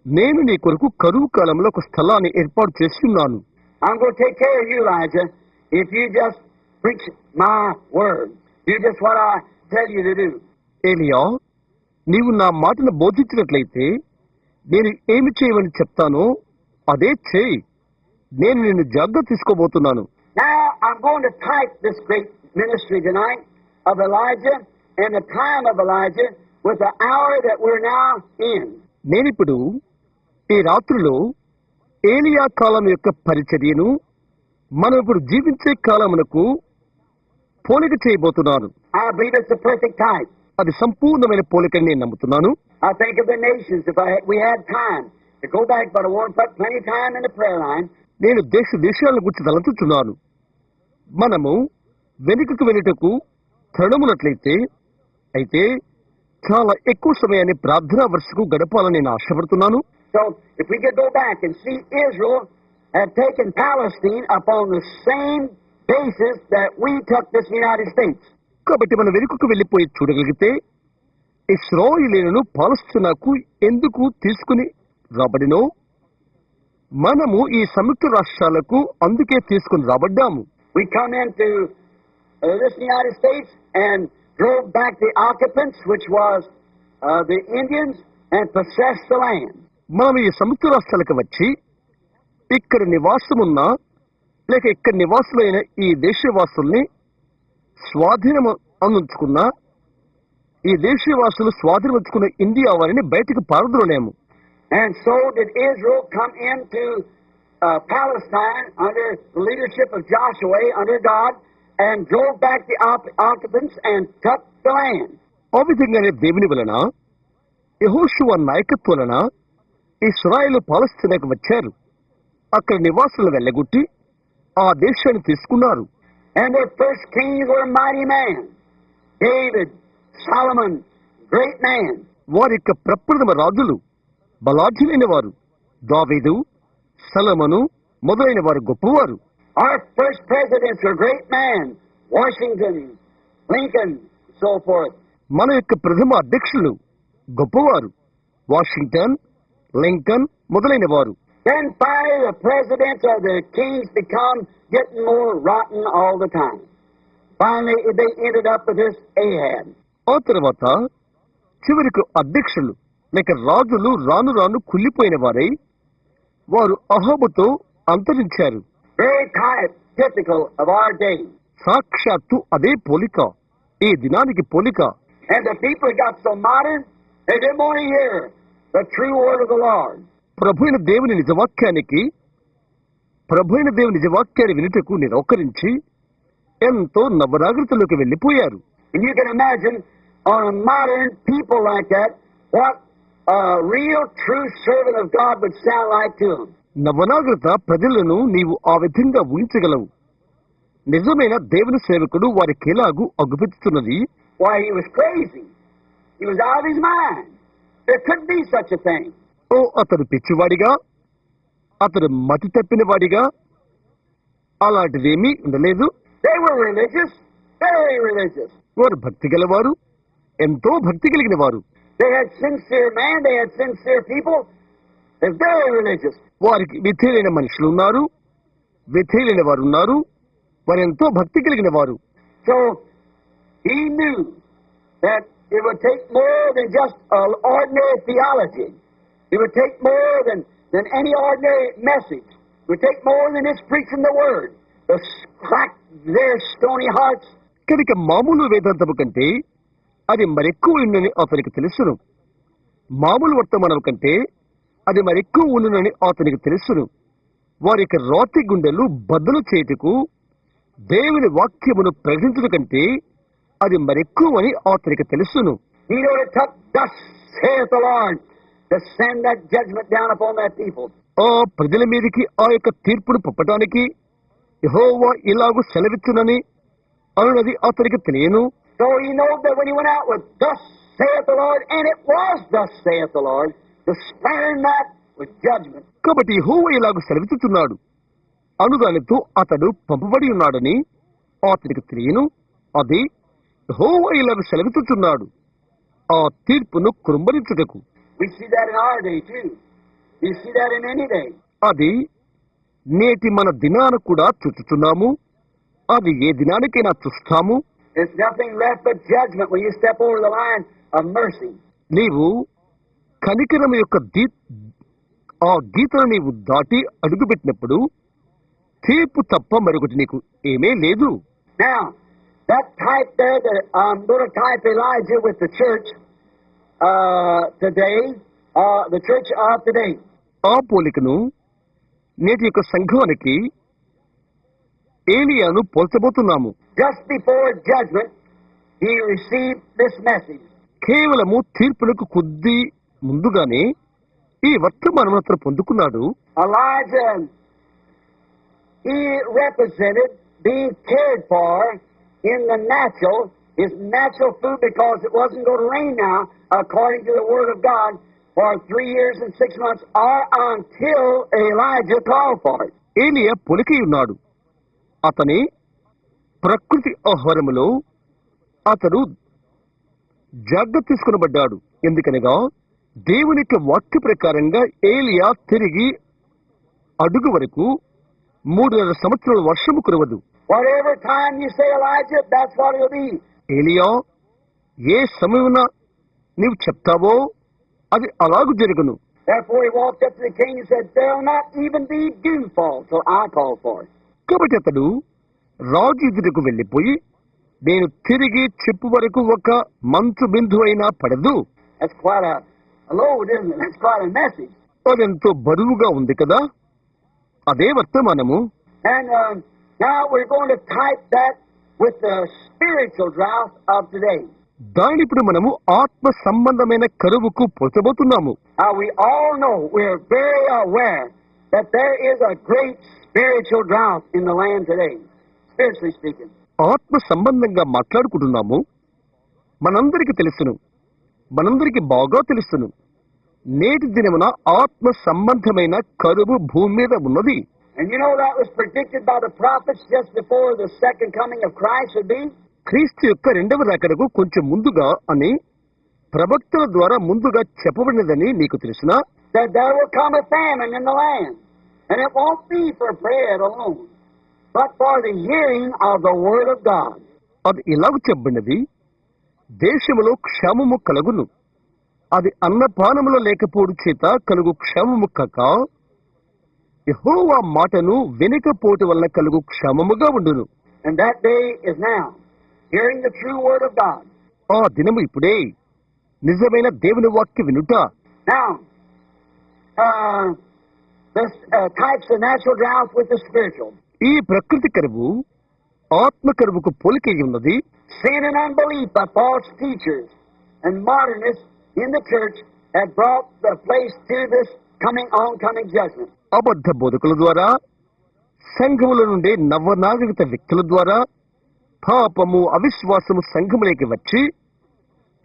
నేను నీ కొరకు కరువు కాలంలో ఒక స్థలాన్ని ఏర్పాటు చేసి ఉన్నాను. I'm going to take care of you, Elijah, if you just preach my word. Do just what I tell you to do. ఏలియా, నీవు నా మాటను బోధించినట్లయితే నేను ఏమి చేయమని చెప్తానో అదే చేయి. నేను నిన్ను జాగ్రత్త తీసుకోబోతున్నాను. Now, I'm going to type this great ministry tonight of Elijah and the time of Elijah with the hour that we're now in. నేనిప్పుడు ఈ రాత్రిలో ఏలియా కాలం యొక్క పరిచర్యను మనం ఇప్పుడు జీవించే కాలమునకు పోలిక చేయబోతున్నాను. I believe it's the perfect type. అది సంపూర్ణమైన పోలికని నేను నమ్ముతున్నాను. I think of the nations. If we had time to go back, but I won't put plenty of time in the prayer line. నేను దేశాలను గురించి తలంచుచున్నాను. మనము వెనుకకు వెళ్ళటకు తరుణమునట్లయితే అయితే చాలా ఎక్కువ సమయాన్ని ప్రార్థనా వరుసకు గడపాలని నేను ఆశపడుతున్నాను. So if we could go back and see Israel had taken Palestine upon the same basis that we took this United States. కాబట్టి మనం వెనుకకు వెళ్ళిపోయి చూడగలిగితే ఇశ్రాయేలీయులను పాలస్తీనాకు ఎందుకు తీసుకుని రాబడినో మనము ఈ సంయుక్త రాష్ట్రాలకు అందుకే తీసుకుని రాబడ్డాము. We come into this United States and drove back the occupants, which was the Indians, and possessed the land. మనం ఈ సంయుక్త రాష్ట్రాలకు వచ్చి ఇక్కడ నివాసమున్న లేక ఇక్కడ నివాసులైన ఈ దేశవాసుల్ని స్వాధీనం అందించుకున్న ఈ దేశవాసులు స్వాధీనముచ్చుకున్న ఇండియా వారిని బయటకు పారద్రోలేము. And so did Israel come into Palestine under the leadership of Joshua, under God, and drove back the occupants and took the land. ఆ విధంగానే దేవుని వలన యెహోషువ నాయకత్వం వలన ఇశ్రాయేలు పాలస్తీనాకు వచ్చారు. అక్కడ నివాసులను వెళ్ళగొట్టి ఆ దేశాన్ని తీసుకున్నారు. And their first kings were mighty men. David, Solomon, great man. వారి యొక్క ప్రప్రథమ రాజులు బలాఢ్యులైన వారు. దావీదు, సొలొమోను మొదలైన వారు గొప్పవారు. Our first presidents were great men. Washington, Lincoln, so forth. మన యొక్క ప్రథమ అధ్యక్షులు గొప్పవారు. వాషింగ్టన్, లింకన్ మొదలైన వారు. Then finally the presidents of the kings become getting more rotten all the time. Finally they ended up with this Ahab. ఆ తర్వాత చివరికి అధ్యక్షులు లేక రాజులు రాను రాను కుళ్ళిపోయిన వారై వారు అహాబుతో అంతరించారు. Very typical of our day. సాక్షాత్తు అదే పోలిక, ఈ దినానికి పోలిక. And the people got so modern they didn't want to hear the true word of the Lord. ప్రభువైన దేవుని నిజవాక్యాన్ని వినుటకు నిరాకరించి ఎంతో నవనాగరికతలోకి వెళ్ళిపోయారు. And you can imagine on a modern people like that what a real true servant of God would sound like to them. నవనాగరిక ప్రజలను నీవు ఆ విధంగా ఊహించగలవు. నిజమైన దేవుని సేవకుడు వారికి ఎలాగూ అగుపెత్తుతున్నది. Why, he was crazy. He was out of his mind. There couldn't be such a thing. ఓ అతడు పిచ్చివాడిగా, అతడు మతి తప్పిన వాడిగా, అలాంటిదేమీ ఉండలేదు. They were religious, very religious. వారు భక్తి గలవారు, ఎంతో భక్తి కలిగిన వారు. They had sincere man, they had sincere people. They're very religious. వారికి విధేయులైన మనుషులు ఉన్నారు, విధేయులైన వారు ఉన్నారు, వారు ఎంతో భక్తి కలిగిన వారు. So he knew that it would take more than just an ordinary theology. It would take more than any ordinary message. It would take more than just preaching the word. To crack their stony hearts. కనుక మామూలు వేదాంతము కంటే అది మరెక్కువ ఉందని అతనికి తెలుసును. మామూలు వర్తమానం కంటే అది మరెక్కువ ఉండునని అతనికి తెలుసును. వారి రాతి గుండెలు బద్దలు చేయుటకు దేవుని వాక్యమును ప్రకటించుట కంటే అది మరెక్కువ అని అతనికి తెలుసును. He know it took thus saith the Lord to send that judgment down upon that people. ఆ ప్రజల మీదకి ఆ యొక్క తీర్పును పంపటానికి యెహోవా ఇలాగు సెలవిచ్చునని అనున్నది అతనికి తెలియను. So he knows that when he went out with thus saith the Lord, and it was thus saith the Lord, to spurn that with judgment. కాబట్టి యెహోవా ఇలాగు సెలవిచ్చుచున్నాడు అనుదానితో అతడు పంపబడి ఉన్నాడని అతనికి తెలియను. అది యెహోవా ఇలాగు సెలవిచ్చుచున్నాడు ఆ తీర్పును కృంభరించుటకు. We see that in our day too. We see that in any day. అది నేటి మన దినాన కూడా చూచుచున్నాము. అది ఏ దినానికైనా చూస్తాము. There's nothing left but judgment when you step over the line of mercy. నీవు కనికరం యొక్క ఆ గీతను నీవు దాటి అడుగుపెట్టినప్పుడు తీర్పు తప్ప మరొకటి నీకు ఏమీ లేదు. Now, That type there, that I'm going to type Elijah with the church today, the church of today. ఆ పోలికను నేటి యొక్క సంఘానికి ఏలియాను పోల్చబోతున్నాము. Just before judgment, he received this message. కేవలము తీర్పులకు కొద్ది ముందుగానే ఈ వర్తమానం అతను పొందుకున్నాడు. Elijah, he represented being cared for in the natural, his natural food, because it wasn't going to rain now, according to the Word of God, for 3 years and 6 months, or until Elijah called for it. ఏలియా పొలికై ఉన్నాడు. అతని ప్రకృతి ఆహారములో అతడు జాగ్రత్త తీసుకునబడ్డాడు. ఎందుకనగా దేవుని యొక్క వాక్య ప్రకారంగా ఏలియా తిరిగి అడుగు వరకు 3.5 సంవత్సరాల వర్షము కురవదు. Whatever time you say Elijah, that's what it'll be. ఏలియా ఏ సమయమున నీవు చెప్తావో అది అలాగు జరుగును. Therefore he walked up to the king and said, there'll not even be dew fall till I call for it. కాబట్టి అతడు రాజు ఎదుటకు వెళ్ళిపోయి, నేను తిరిగి చెప్పు వరకు ఒక మంచు బిందు అయినా పడదు. That's quite a load, isn't it? That's quite a message. అదెంతో బరువుగా ఉంది కదా. అదే వర్తమానము. And now we're going to type that with the spiritual drought of today. దాని ఇప్పుడు మనము ఆత్మ సంబంధమైన కరువుకు పోల్చబోతున్నాము. We all know, we're very aware that there is a great spiritual drought in the land today, spiritually speaking. ఆత్మ సంబంధంగా మాట్లాడుకుంటున్నాము. మనందరికీ తెలుసును, మనందరికీ బాగా తెలుసును, నేటి దినమున ఆత్మ సంబంధమైన కరువు భూమి మీద ఉన్నది. And you know that was predicted by the prophets just before the second coming of Christ would be. క్రీస్తు యొక్క రెండవ రాకడకు కొంచెం ముందుగా అని ప్రవక్తల ద్వారా ముందుగా చెప్పబడినదని నీకు తెలుసునా? That there will come a famine in the land, and it won't be for bread alone, but for the hearing of the word of God. అది ఇలాగ చెప్పబడినది, దేశములో క్షామము కలుగును, అది అన్నపానములో లేకపోవడం చేత కలుగు క్షామము కాక యెహోవా మాటను వెనుకపోటు వలన కలుగు క్షామముగా ఉండును. And that day is now, hearing the true word of God. ఆ దినము ఇప్పుడే, నిజమైన దేవుని వాక్య వినుట. Now, this types the natural drought with the spiritual. ఈ ప్రకృతి కరువు ఆత్మ కరువుకు పోలికై ఉన్నది. Sin and unbelief by false teachers and modernists in the church have brought the place to this oncoming judgment. అబద్ధ బోధకుల ద్వారా, సంఘముల నుండి నవనాగరికత వ్యక్తుల ద్వారా పాపము అవిశ్వాసము సంఘములోకి వచ్చి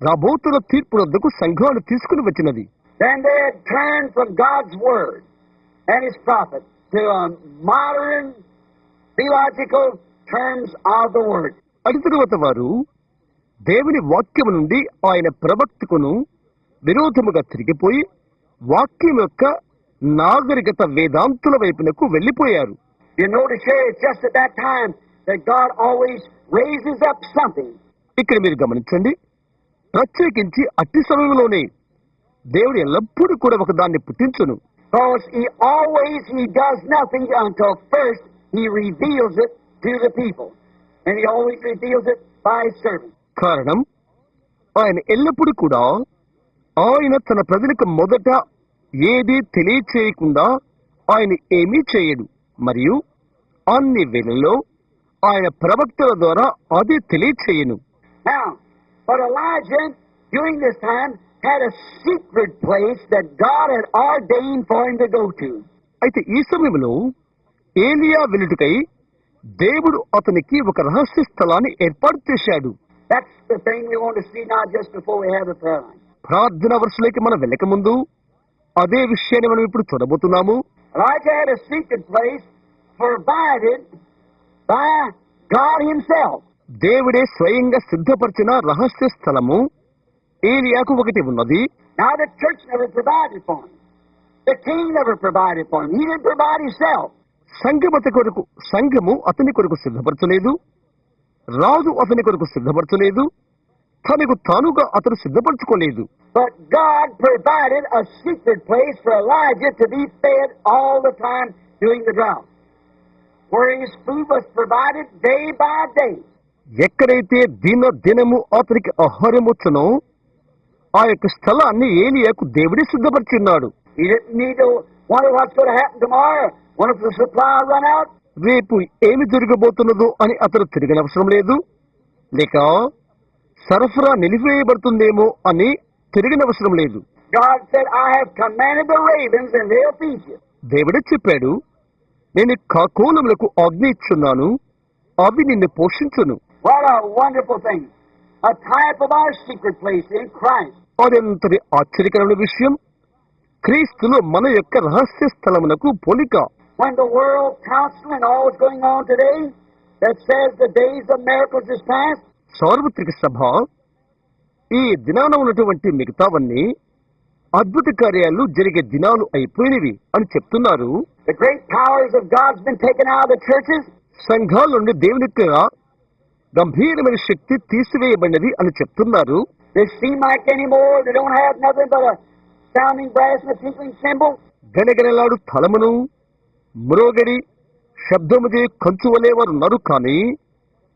రాబోతున్న తీర్పు వద్దకు సంఘాలు తీసుకుని వచ్చినది. Then they had turned from God's word and his prophet to modern theological terms of the word. అటు తరువాత వారు దేవుని వాక్యము నుండి ఆయన ప్రవక్తకును విరోధముగా తిరిగిపోయి వాక్యం యొక్క నాగరికత వేదాంతుల వైపునకు వెళ్లిపోయారు. You notice here, it's just at that time that God always raises up something. ఇక్కడ మీరు గమనించండి, ప్రత్యేకించి అట్టి సమయంలోనే దేవుడు ఎల్లప్పుడూ కూడా ఒక దాన్ని పుట్టించును. Because he does nothing until first he reveals it to the people. And he always reveals it by his servant. కారణం, ఆయన ఎల్లప్పుడూ కూడా ఆయన తన ప్రజలకు మొదట ఏది తెలియచేయకుండా ఆయన ఏమీ చేయడు, మరియు అన్ని వేళల్లో ఆయన ప్రవక్తల ద్వారా అది తెలియచేయను. Now, but Elijah during this time had a secret place that God had ordained for him to go to. అయితే ఈ సమయంలో ఏలియా వెలుటకై దేవుడు అతనికి ఒక రహస్య స్థలాన్ని ఏర్పాటు చేశాడు. That's the thing we want to see now just before we have the prayer line. ప్రార్థన వరుసలోకి మనం వెళ్ళక ముందు అదే విషయాన్ని మనం ఇప్పుడు చూడబోతున్నాము. Elijah had a secret place provided by God himself. దేవుడే స్వయంగా సిద్ధపరిచిన రహస్య స్థలము ఏలియాకు ఒకటి ఉన్నది. Now the church never provided for him. The king never provided for him. He didn't provide himself. సంఘము అతని కొరకు సిద్ధపరచలేదు, రాజు అతని కొరకు సిద్ధపరచలేదు, తనకు తానుగా అతను సిద్ధపరచుకోలేదు. But God provided a secret place for Elijah to be fed all the time during the drought, where his food was provided day by day. ఎక్కడైతే దినము అతనికి ఆహారం వచ్చునో ఆ యొక్క స్థలాన్ని ఏలియాకు దేవుడే సిద్ధపరిచున్నాడు. He didn't need to wonder what's going to happen tomorrow. What if the supply run out? రేపు ఏమి జరగబోతున్నదో అని అతను తిరగనవసరం లేదు, లేక సరఫరా నిలిపివేయబడుతుందేమో అని తిరగనవసరం లేదు. God said, I have commanded the ravens and they'll feed you. దేవుడే చెప్పాడు, నేను కాకోలములకు ఆజ్ఞ ఇచ్చున్నాను, అవి నిన్ను పోషించును. What a wonderful thing. A type of our secret place in Christ. అదంతటి ఆశ్చర్యకరమైన విషయం, క్రీస్తులో మన యొక్క రహస్య స్థలమునకు పోలిక. When the World Council and all that's going on today that says the days of miracles is past, సార్వత్రిక సభ ఈ దినాన ఉన్నటువంటి మిగతావన్నీ అద్భుత కార్యాలు జరిగే దినాలు అయిపోయినవి అని చెప్తున్నారు. the great powers of God's been taken out of the churches. సంఘాల నుండి దేవుని యొక్క గంభీరమైన శక్తి తీసివేయబడినది అని చెప్తున్నారు. They seem like anymore, they don't have nothing but a sounding brass and a tinkling cymbal. గనగనలాడు తలమును మ్రోగడి శబ్దముదే కంచువలే వారు ఉన్నారు, కానీ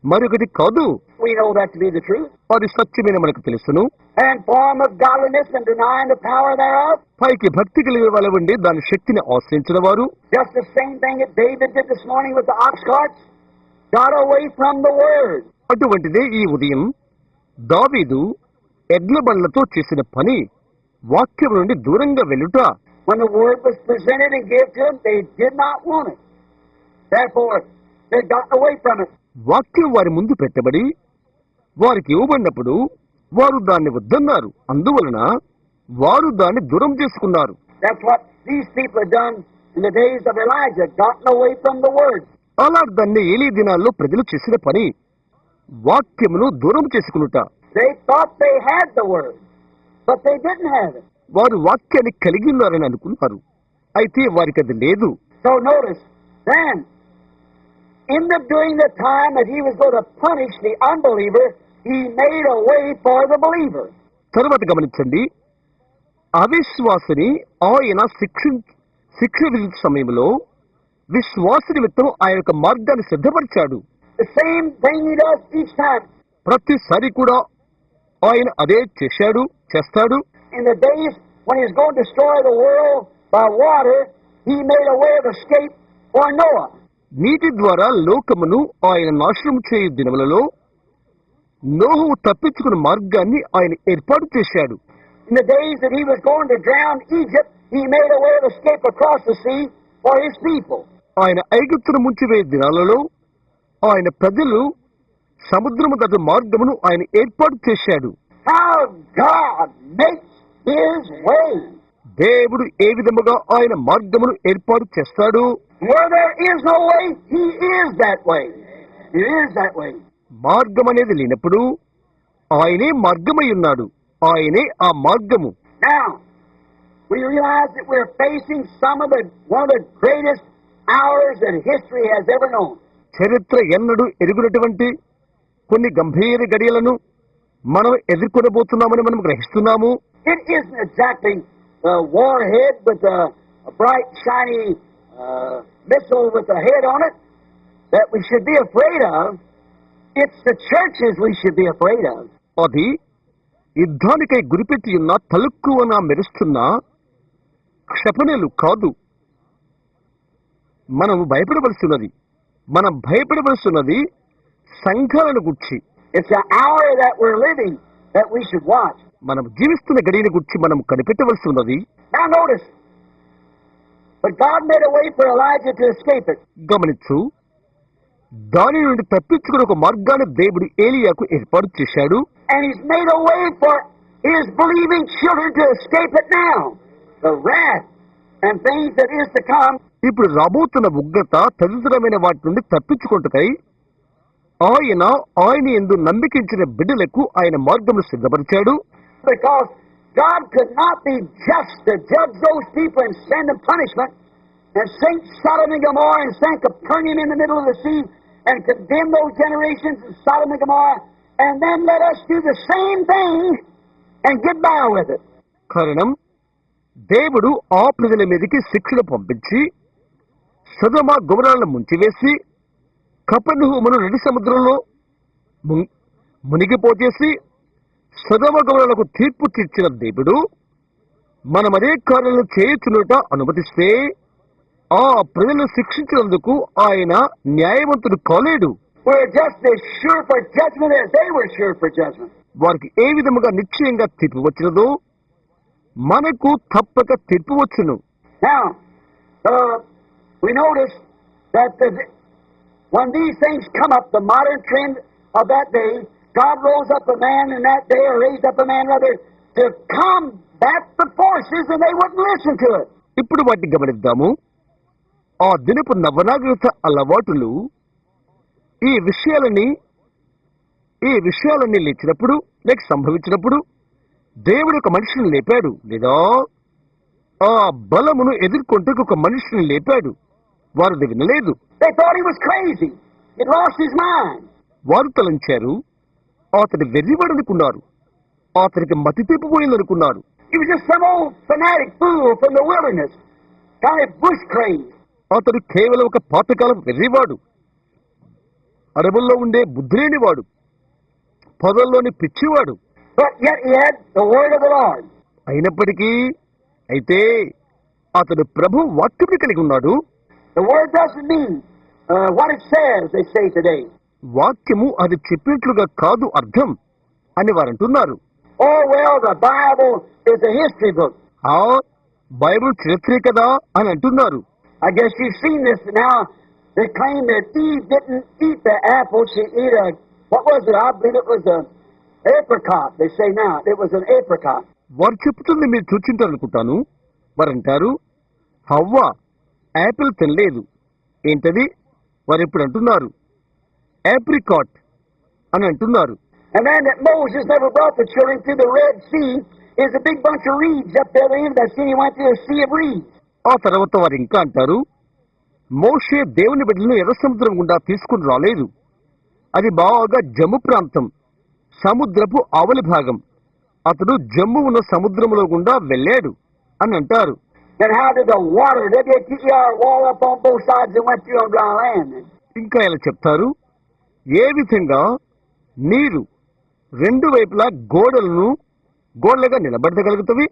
మరొకటి కాదు. We know that to be the truth. అది సత్యమైన మనకు తెలుసును. And form of godliness and denying the power thereof. పైకి భక్తి కలిగిన వాళ్ళ ఉండి దాని శక్తిని ఆశ్రయించిన వారు. Just the same thing that David did this morning with the ox carts. Got away from the word. అటువంటిదే ఈ ఉదయం దావీదు ఎడ్ల బండ్లతో చేసిన పని, వాక్యం నుండి దూరంగా వెళ్ళుట. When the word was presented and given to them, they did not want it. Therefore, they got away from it. వాక్యం వారి ముందు పెట్టబడి వారికి ఇవ్వబడినప్పుడు వారు దాన్ని వద్దన్నారు, అందువలన వారు దాన్ని దూరం చేసుకున్నారు. That's what these people had done in the days of Elijah, gotten away from the word. అలా దాన్ని ఏలీ దినాల్లో ప్రజలు చేసిన పని, వాక్యమును దూరం చేసుకునుట. They thought they had the word, but they didn't have it. వారు వాక్యాన్ని కలిగి ఉన్నారని అనుకున్నారు, అయితే వారికి అది లేదు. So notice, then, during the time that he was going to punish the unbeliever, he made a way for the believer. తర్వాత గమనించండి, అవిశ్వాసిని ఆయన శిక్ష విధించే సమయంలో విశ్వాస నిమిత్తం ఆయన యొక్క మార్గాన్ని సిద్ధపరిచాడు. The same thing he does each time. ప్రతిసారి కూడా ఆయన అదే చేస్తాడు. In the days when he was going to destroy the world by water, he made a way of escape for Noah. నీటి ద్వారా లోకమును ఆయన నాశనం చేయు దినములలో నోహు తప్పించుకున్న మార్గాన్ని ఆయన ఏర్పాటు చేశాడు. In the days that he was going to drown Egypt, he made a way of escape across the sea for his people. ఆయన ఐగుప్తును ముంచివేయ దినాలలో ఆయన ప్రజలు సముద్రము దాటి మార్గమును ఆయన ఏర్పాటు చేశాడు. How God makes his way. దేవుడు ఏ విధముగా ఆయన మార్గమును ఏర్పాటు చేస్తాడు. Where there is no way, he is that way. He is that way. మార్గం అనేది లేనప్పుడు ఆయనే మార్గమై ఉన్నాడు, ఆయనే ఆ మార్గము. Now, we realize that we're facing one of the greatest hours that history has ever known. చరిత్ర ఎన్నడూ ఎరుగునటువంటి కొన్ని గంభీర గడియలను మనం ఎదుర్కొనబోతున్నామని మనం గ్రహిస్తున్నాము. It isn't exactly a warhead with a bright, shiny missile with a head on it that we should be afraid of. It's the churches we should be afraid of. అది యుద్ధానికై గురిపెట్టి ఉన్న తలుక్కువన మెరుస్తున్న క్షపణలు కాదు మనం భయపడవలసినది సంఘాలను గుర్చి. It's the hour that we're living that we should watch. మనం జీవిస్తున్న గడియని గురించి మనం కనిపెట్టవలసి ఉన్నది. Now notice, but God made a way for Elijah to escape it. గమనించు, దాని నుండి తప్పించుకుని ఒక మార్గాన్ని దేవుడు ఏలియాకు ఏర్పాటు చేశాడు. And he's made a way for his believing children to escape it now. The wrath and things that is to come. ఇప్పుడు రాబోతున్న ఉగ్రత తదితరమైన వాటి నుండి తప్పించుకుంటుకై ఆయన యందు నమ్మికించిన బిడ్డలకు ఆయన మార్గము సిద్ధపరిచాడు. Because God could not be just to judge those people and send them punishment and sink Sodom and Gomorrah and sink Capernaum in the middle of the sea and condemn those generations in Sodom and Gomorrah and then let us do the same thing and get by with it. కారణం, దేవుడు ఆ ప్రజల మీదకి శిక్షను పంపించి సొదొమ గొమొర్రాలను ముంచివేసి కపెర్నహూమును నడి సముద్రంలో ము- మునిగిపోచేసి సొదొమ గొమొర్రాలకు తీర్పు తీర్చిన దేవుడు మనమదే కార్యాలను చేయుచునుట అనుమతిస్తే ఆ ప్రజలను శిక్షించినందుకు ఆయన న్యాయవంతుడు కాలేడు. We're just as sure for judgment as they were sure for judgment. వారికి ఏ విధముగా నిశ్చయంగా తీర్పు వచ్చినదో మనకు తప్పక తీర్పు వచ్చును. Now, we notice that when these things come up, the modern trend of that day, God rose up a man in that day, or raised up a man rather, to combat the forces, and they wouldn't listen to it. ఇప్పుడు వాటిని గమనిద్దాము. ఆ దినపు నవనాగరిక అలవాటులు ఈ విషయాలన్నీ లేచినప్పుడు లేక సంభవించినప్పుడు దేవుడు ఒక మనిషిని లేపాడు, లేదా ఆ బలమును ఎదుర్కొంటూ ఒక మనిషిని లేపాడు. వారు అది వినలేదు. They thought he was crazy. He'd lost his mind. వారు తలంచారు అతడు వెర్రివాడనుకున్నారు, అతనికి మతి తెప్పిపోయిందనుకున్నారు. He was just some old fanatic fool from the wilderness, kind of bush craze. అతడు కేవలం ఒక పాతకాలం వెర్రివాడు, అడవుల్లో ఉండే బుద్ధిలేనివాడు, పొదల్లోని పిచ్చివాడు. But yet he had the word of the Lord. అయితే అతడు ప్రభు వాక్యమును కలిగి ఉన్నాడు. The word doesn't mean what it says, they say today. వాక్యము అది చెప్పినట్లుగా కాదు అర్థం అని వారు అంటున్నారు. Oh, well, the Bible is a history book. ఆ బైబిల్ చరిత్రే కదా అని అంటున్నారు. I guess you've seen this now. They claim that Eve didn't eat the apple. She ate what was it? I believe it was an apricot. They say now it was an apricot. వారు చెప్తుంది మీరు చూచింటారు అనుకుంటాను. వారంటారు హవ్వ Apple తినలేదు. ఏంటది? వారు ఇప్పుడు అంటున్నారు ఏప్రికాట్ అని అంటున్నారు. And then that Moses never brought the children through the Red Sea is a big bunch of reeds up there at the end of that sea. He went through a sea of reeds. ఆ తర్వాత వారు ఇంకా అంటారు మోషే దేవుని బిడ్డలను ఎర్ర సముద్రం గుండా తీసుకుని రాలేదు. అది బాగా జమ్ము ప్రాంతం, సముద్రపు ఆవలి భాగం. అతడు జమ్ము ఉన్న సముద్రములో గుండా వెళ్ళాడు అని అంటారు. And how did the water, WTER, wall up on both sides and went through on dry land? ఇంకా ఇలా చెప్తారు ఏ విధంగా నీరు రెండు వైపులా గోడలుగా నిలబడగలుగుతవి,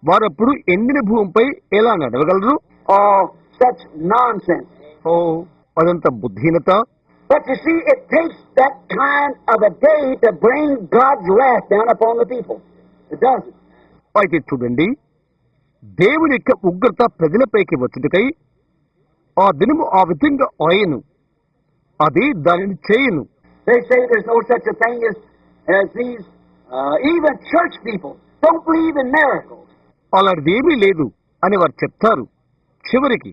వారప్పుడు ఎండిన భూమిపై ఎలా నడవగలరు? Oh, such nonsense. అదంత బుద్ధిహీనత. But you see, it takes that kind of a day to bring God's wrath down upon the people. It doesn't. అయితే చూడండి, దేవుని యొక్క ఉగ్రత ప్రజలపైకి వచ్చుటకై ఆ దినము ఆ విధంగా ఆయను అది దానిని చేయును. They say there's no such a thing as these, even church people don't believe in miracles. అలాంటిది ఏమీ లేదు అని వారు చెప్తారు. చివరికి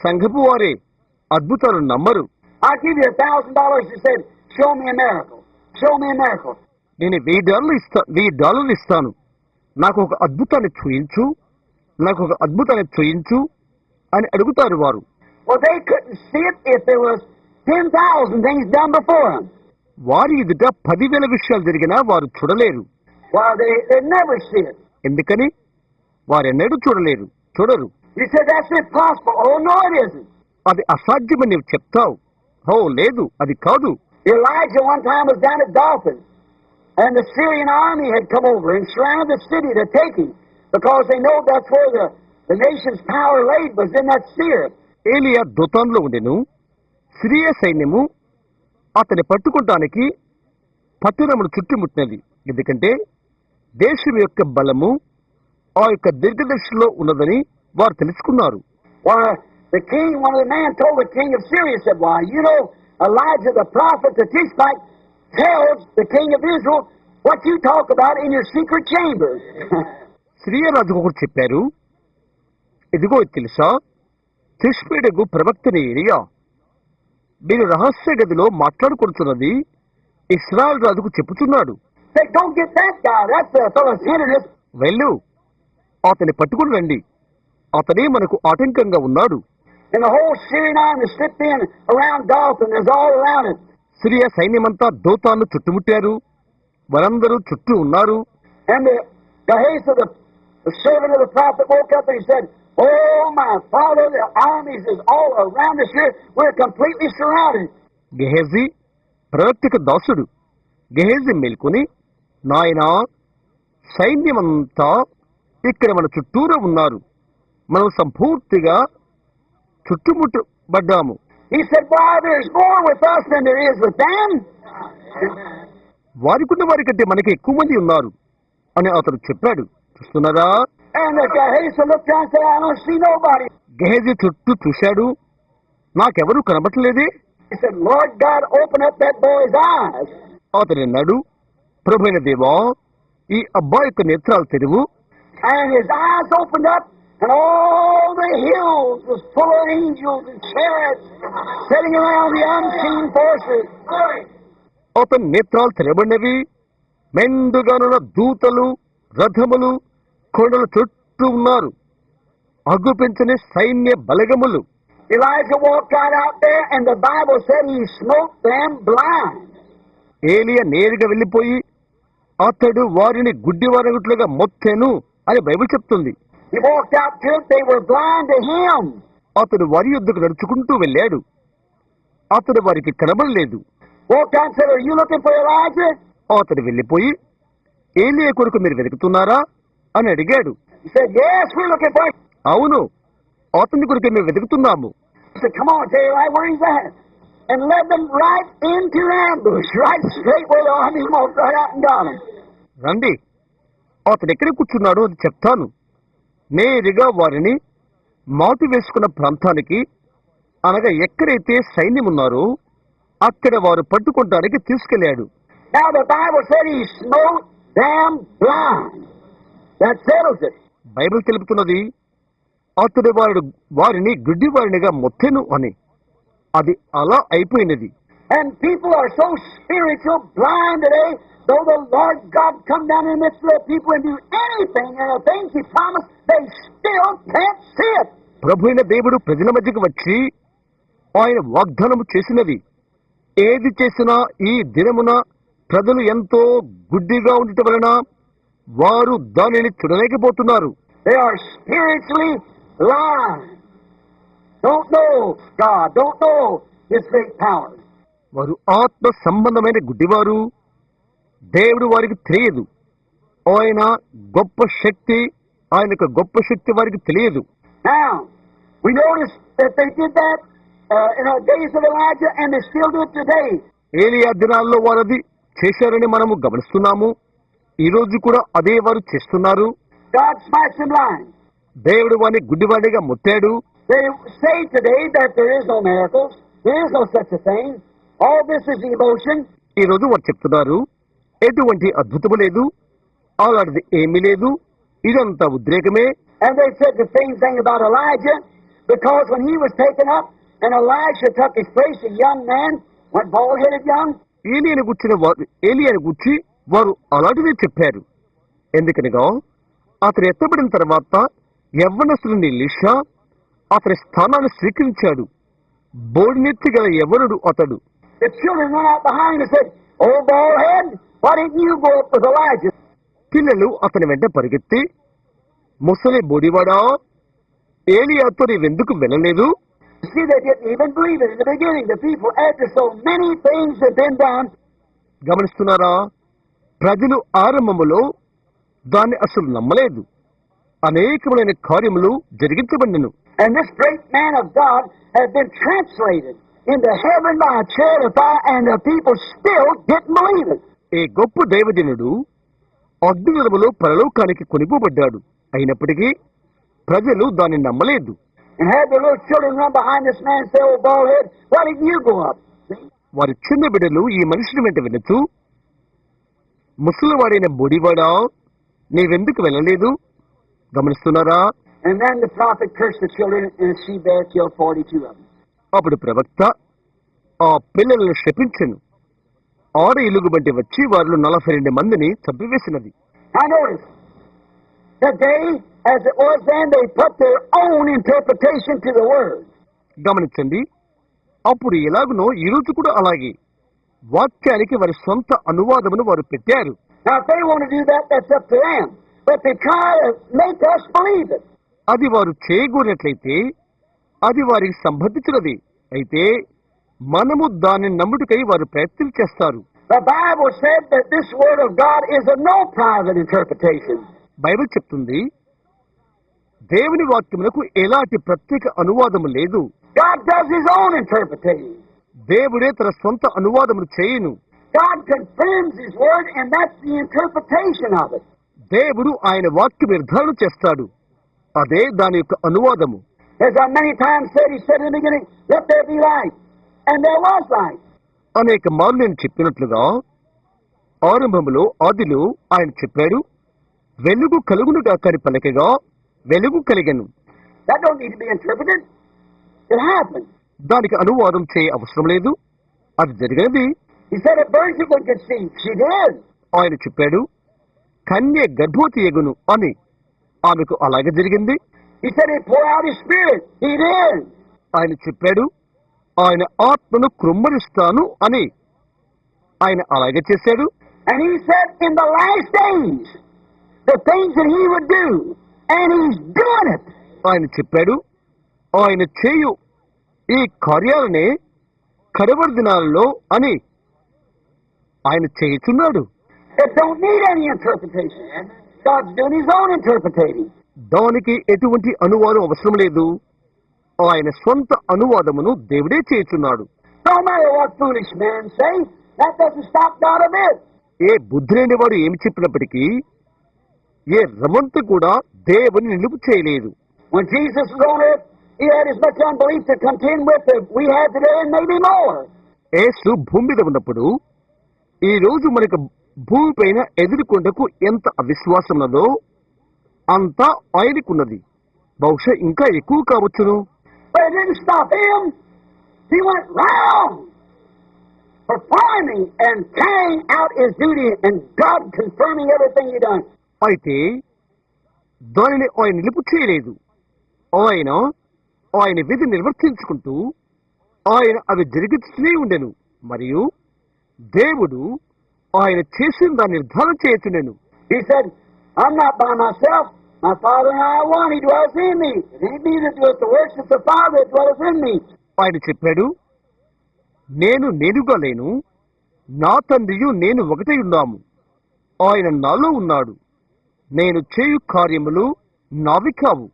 సంఘపు వారే అద్భుతాలు నమ్మరు. I'll give you $1,000. You said, show me a miracle. Show me a miracle. నేను $1,000 ఇస్తాను, నాకు ఒక అద్భుతాన్ని చూయించు అని అడుగుతారు వారు. Well, they couldn't see it if there was 10,000 things done before them. వారి ఎదుట 10,000 విషయాలు జరిగినా వారు చూడలేరు. Well, they never see it. ఎందుకని? వారెన్నడూ చూడరు. You said that's impossible. Oh, no, it isn't. అది అసాధ్యమని నీవు చెప్తావు. లేదు, అది కాదు. Elijah one time was down at Dothan, and the Syrian army had come over and surrounded the city to take him, because they know that's where the nation's power laid, was in that seer. ఏలియా దోతాన్లో ఉండెను. Syria సైన్యము అతని పట్టుకుంటానికి పట్టణమును చుట్టుముట్టినది. ఎందుకంటే దేశం యొక్క బలము ఆ యొక్క దీర్ఘదర్శిలో ఉన్నదని వారు తెలుసుకున్నారు. Why, the king, one of the men told the king of Syria, said, why, you know, Elijah the prophet, the Tishbite, tells the king of Israel what you talk about in your secret chamber. Syria రాజుకు ఒకరు చెప్పారు, ఇదిగో తెలుసా, తిష్బీడకు ప్రవక్తని ఏలియా మీరు రహస్య గదిలో మాట్లాడుకుంటున్నది ఇశ్రాయేలు రాజుకు చెప్పుచున్నాడు. Say, don't get that guy. That's the fellow's hindrance. వెళ్ళు, అతన్ని పట్టుకుని రండి, అతనే మనకు ఆటంకంగా ఉన్నాడు. And the whole Syrian army slipped in around Dothan, is all around it. Syria సైన్యమంతా దోతాను చుట్టుముట్టారు, వారందరూ చుట్టూ ఉన్నారు. And the Gehazi, the servant of the prophet, woke up and he said, oh, my father, the armies is all around us here. We're completely surrounded. Gehazi ప్రవక్తకు దాసుడు గెహజీ మేల్కొని, నాయనా, సైన్యమంతా ఇక్కడ మన చుట్టూరా ఉన్నారు, మనం సంపూర్తిగా చుట్టుముట్టబడ్డాము. He said, "Why, there's more with us than there is with them." వారికున్న వారి కంటే మనకి ఎక్కువ మంది ఉన్నారు అని అతడు చెప్పాడు. చూస్తున్నారా? And the Gehazi looked down and said, "I don't see nobody." Gehazi చుట్టూ చూశాడు, నాకెవరూ కనబట్టలేదే. He said, "Lord God, open up that boy's eyes." అతడు అన్నాడు, ప్రభువైన దేవా, ఈ అబ్బాయి యొక్క నేత్రాలు తెరువు. And his eyes opened up, and all the hills was full of angels and chariots sitting around the unseen forces. అతని నేత్రాలు తెరబడినవి, మెండుగానున్న దూతలు, రథములు కొండల చుట్టూ ఉన్నారు, అగుపించని సైన్య బలగములు. Elijah walked right out there, and the Bible said he smote them blind. ఏలియా నేరుగా వెళ్లిపోయి అతడు వారిని గుడ్డివారగుట్లుగా మొత్తెను అని బైబిల్ చెప్తుంది. He walked out to it, they were blind to him. అతడు వారి యొద్దకు నడుచుకుంటూ వెళ్ళాడు, అతడు వారికి కనబడలేదు. Walked out and said, "Are you looking for Elijah?" అతడు వెళ్లిపోయి, ఏలియా కొరకు మీరు వెతుకుతున్నారా అని అడిగాడు. He said, "Yes, we're looking for him." అవును, అతని కొరకు మేము వెతుకుతున్నాము. He said, "Come on, tell you right where he's at." And led them right into the ambush, right straight where the army walked right out and got him. రండి, అతడు ఎక్కడ కూర్చున్నాడో అది చెప్తాను. నేరుగా వారిని మాటు వేసుకున్న ప్రాంతానికి, అనగా ఎక్కడైతే సైన్యం ఉన్నారో అక్కడ వారు పట్టుకోవడానికి తీసుకెళ్లాడు. Now the Bible said he smote them blind. That settles it. Bible తెలుపుతున్నది అతడు వారిని గుడ్డివారినిగా మొత్తెను అని. అది అలా అయిపోయినది. And people are so spiritual blind today, though the Lord God come down in the midst of the people and do anything, and the things he promised, they still can't see it. ప్రభు అయిన దేవుడు ప్రజల మధ్యకు వచ్చి ఆయన వాగ్దానము చేసినది ఏది చేసినా ఈ దినమున ప్రజలు ఎంతో గుడ్డిగా ఉండటం వలన వారు దానిని చూడలేకపోతున్నారు. They are spiritually blind. Don't know God, don't know his great power. వారు ఆత్మ సంబంధమైన గుడ్డివారు. దేవుడు వారికి తెలియదు. ఆయన గొప్ప శక్తి, ఆయన యొక్క గొప్ప శక్తి వారికి తెలియదు. Now, we notice that they did that in the days of Elijah, and they still do it today. ఏలియా దినాల్లో వారు అది చేశారని మనము గమనిస్తున్నాము. ఈ రోజు కూడా అదే వారు చేస్తున్నారు. God smites them blind. దేవుడు వారిని గుడ్డివాడిగా మొత్తాడు. They say today that there is no miracles, there is no such a thing. All this is emotion. ఈ రోజు వారు చెప్తున్నారు, ఎటువంటి అద్భుతము లేదు, అలాంటిది ఏమీ లేదు, ఇదంతా ఉద్రేకమే. And they said the same thing about Elijah, because when he was taken up and Elisha took his place, a young man, went bald-headed young. ఏలియాను గుచ్చి వారు అలాంటిదే చెప్పారు. ఎందుకనగా అతను ఎత్తబడిన తర్వాత యవ్వనస్తుని ఎలీషా అతని స్థానాన్ని స్వీకరించాడు. బోడినెత్తి గల యవ్వనుడు అతడు. The children went out behind and said, "Oh, bald-head, why didn't you go up with Elijah?" పిల్లలు అతని వెంట పరిగెత్తి, ముసలి బోడివాడా, ఏలియాతో నీవెందుకు వెళ్ళలేదు? See, they didn't even believe it in the beginning. The people, after so many things had been done. గమనిస్తున్నారా? ప్రజలు ఆరంభములో దాన్ని అసలు నమ్మలేదు. అనేకమైన కార్యములు జరిగించబడినను. And this great man of God has been translated into heaven by a chariot of fire, and the people still didn't believe it. ఈ గొప్ప దైవజనుడు అగ్నిరథములో పరలోకానికి కొనిపోబడ్డాడు. అయినప్పటికీ ప్రజలు దాన్ని నమ్మలేదు. And had the little children run behind this man and say, "Oh, bald-head, why didn't you go up?" వారి చిన్న బిడ్డలు ఈ మనిషిని వెంట వినొచ్చు, ముసలివాడైన బొడివాడా, నీవెందుకు వెళ్ళలేదు? గమనిస్తున్నారా? And then the prophet cursed the children, and she there killed 42 of them. అప్పుడు ప్రవక్త ఆ పిల్లలను శపించెను. 6 ఎలుగుబంటి వచ్చి వారిలో 42 మందిని చంపివేసినది. I noticed today, as it was then, they put their own interpretation to the word. గమనించండి, అప్పుడు ఎలాగునో ఈ రోజు కూడా అలాగే వాక్యానికి వారి సొంత అనువాదమును వారు పెట్టారు. Now, if they want to do that, that's up to them. But they try to make us believe it. అది వారు చేయగోరినట్లయితే అది వారికి సంబంధించినది. అయితే మనము దానిని నమ్ముటకై వారు ప్రయత్నం చేస్తారు. The Bible said that this Word of God is of no private interpretation. Bible చెప్తుంది దేవుని వాక్యమునకు ఎలాంటి ప్రత్యేక అనువాదము లేదు. God does His own interpretation. దేవుడే తన సొంత అనువాదమును చేయును. God confirms His Word, and that's the interpretation of it. దేవుడు ఆయన వాక్య నిర్ధారణ చేస్తాడు, అదే దాని యొక్క అనువాదము. As I many times said, He said in the beginning, "Let there be light," and there was light. అనేక మార్లు నేను చెప్పినట్లుగా ఆరంభములో ఆదిలో ఆయన చెప్పాడు, వెలుగు కలుగునుగా కని పలకగా వెలుగు కలిగెను. That don't need to be interpreted. It happened. దానికి అనువాదం చేయ అవసరం లేదు, అది జరిగినది. He said a virgin would conceive. She did. ఆయన చెప్పాడు కన్య గర్భవతి ఎగును అని, ఆమెకు అలాగే జరిగింది. He said He'd pour out His Spirit. He did. ఆయన చెప్పాడు ఆయన ఆత్మను కృమ్మరిస్తాను అని, ఆయన అలాగే చేశాడు. And He said in the last days, the things that He would do, and He's doing it. ఆయన చెప్పాడు ఆయన చేయు ఈ కార్యాలనే కడవరి దినాలలో అని, ఆయన చేయుచున్నాడు. It don't need any interpretation. God's doing His own interpretating. దానికి ఎటువంటి అనువాదం అవసరం లేదు, ఆయన సొంత అనువాదమును దేవుడే చేయుచున్నాడు. No matter what foolish men say, that doesn't stop God a bit. ఏ బుద్ధి లేని వాడు ఏమి చెప్పినప్పటికీ ఏ రమంత కూడా దేవుని నిలుపు చేయలేదు. When Jesus was on earth, He had as much unbelief to contend with as we have today, and maybe more. యేసు భూమి మీద ఉన్నప్పుడు ఈ రోజు మనకు భూమి పైన ఎదుర్కొంటకు ఎంత అవిశ్వాసం ఉన్నదో అంతా ఆయనకున్నది, బహుశా ఇంకా ఎక్కువ కావచ్చును. But it didn't stop Him. He went round performing and carrying out His duty, and God confirming everything He done. అయితే దానిని ఆయన నిలుపు చేయలేదు. ఆయన విధి నిర్వర్తించుకుంటూ ఆయన అవి జరిగిస్తూనే ఉండెను, మరియు దేవుడు ఆయన చేసిన దాన్ని నిర్ధారణ చేయుచుండెను. He said, "I'm not by myself. My Father and I are one. He dwells in me. It ain't me that doeth the works, it's the Father that dwells in me." ఆయన చెప్పాడు నేనుగా లేను, నా తండ్రియు నేను ఒకటై ఉన్నాము, ఆయన నాలో ఉన్నాడు, నేను చేయు కార్యములు నావి కావు,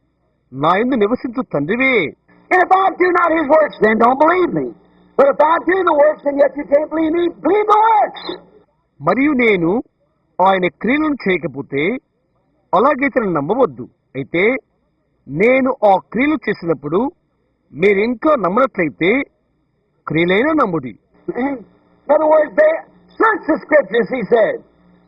నా యందు నివసించు తండ్రివే. And if I do not His works, then don't believe me. But if I do the works and yet you can't believe me, believe the works. మరియు నేను ఆయన క్రియలను చేయకపోతే అలాగైతే నన్ను నమ్మవద్దు. అయితే నేను ఆ క్రియలు చేసినప్పుడు మీరు ఇంకా నమ్మనట్లయితే క్రియలైనా నమ్ముడి. In other words, they search the Scriptures, He said.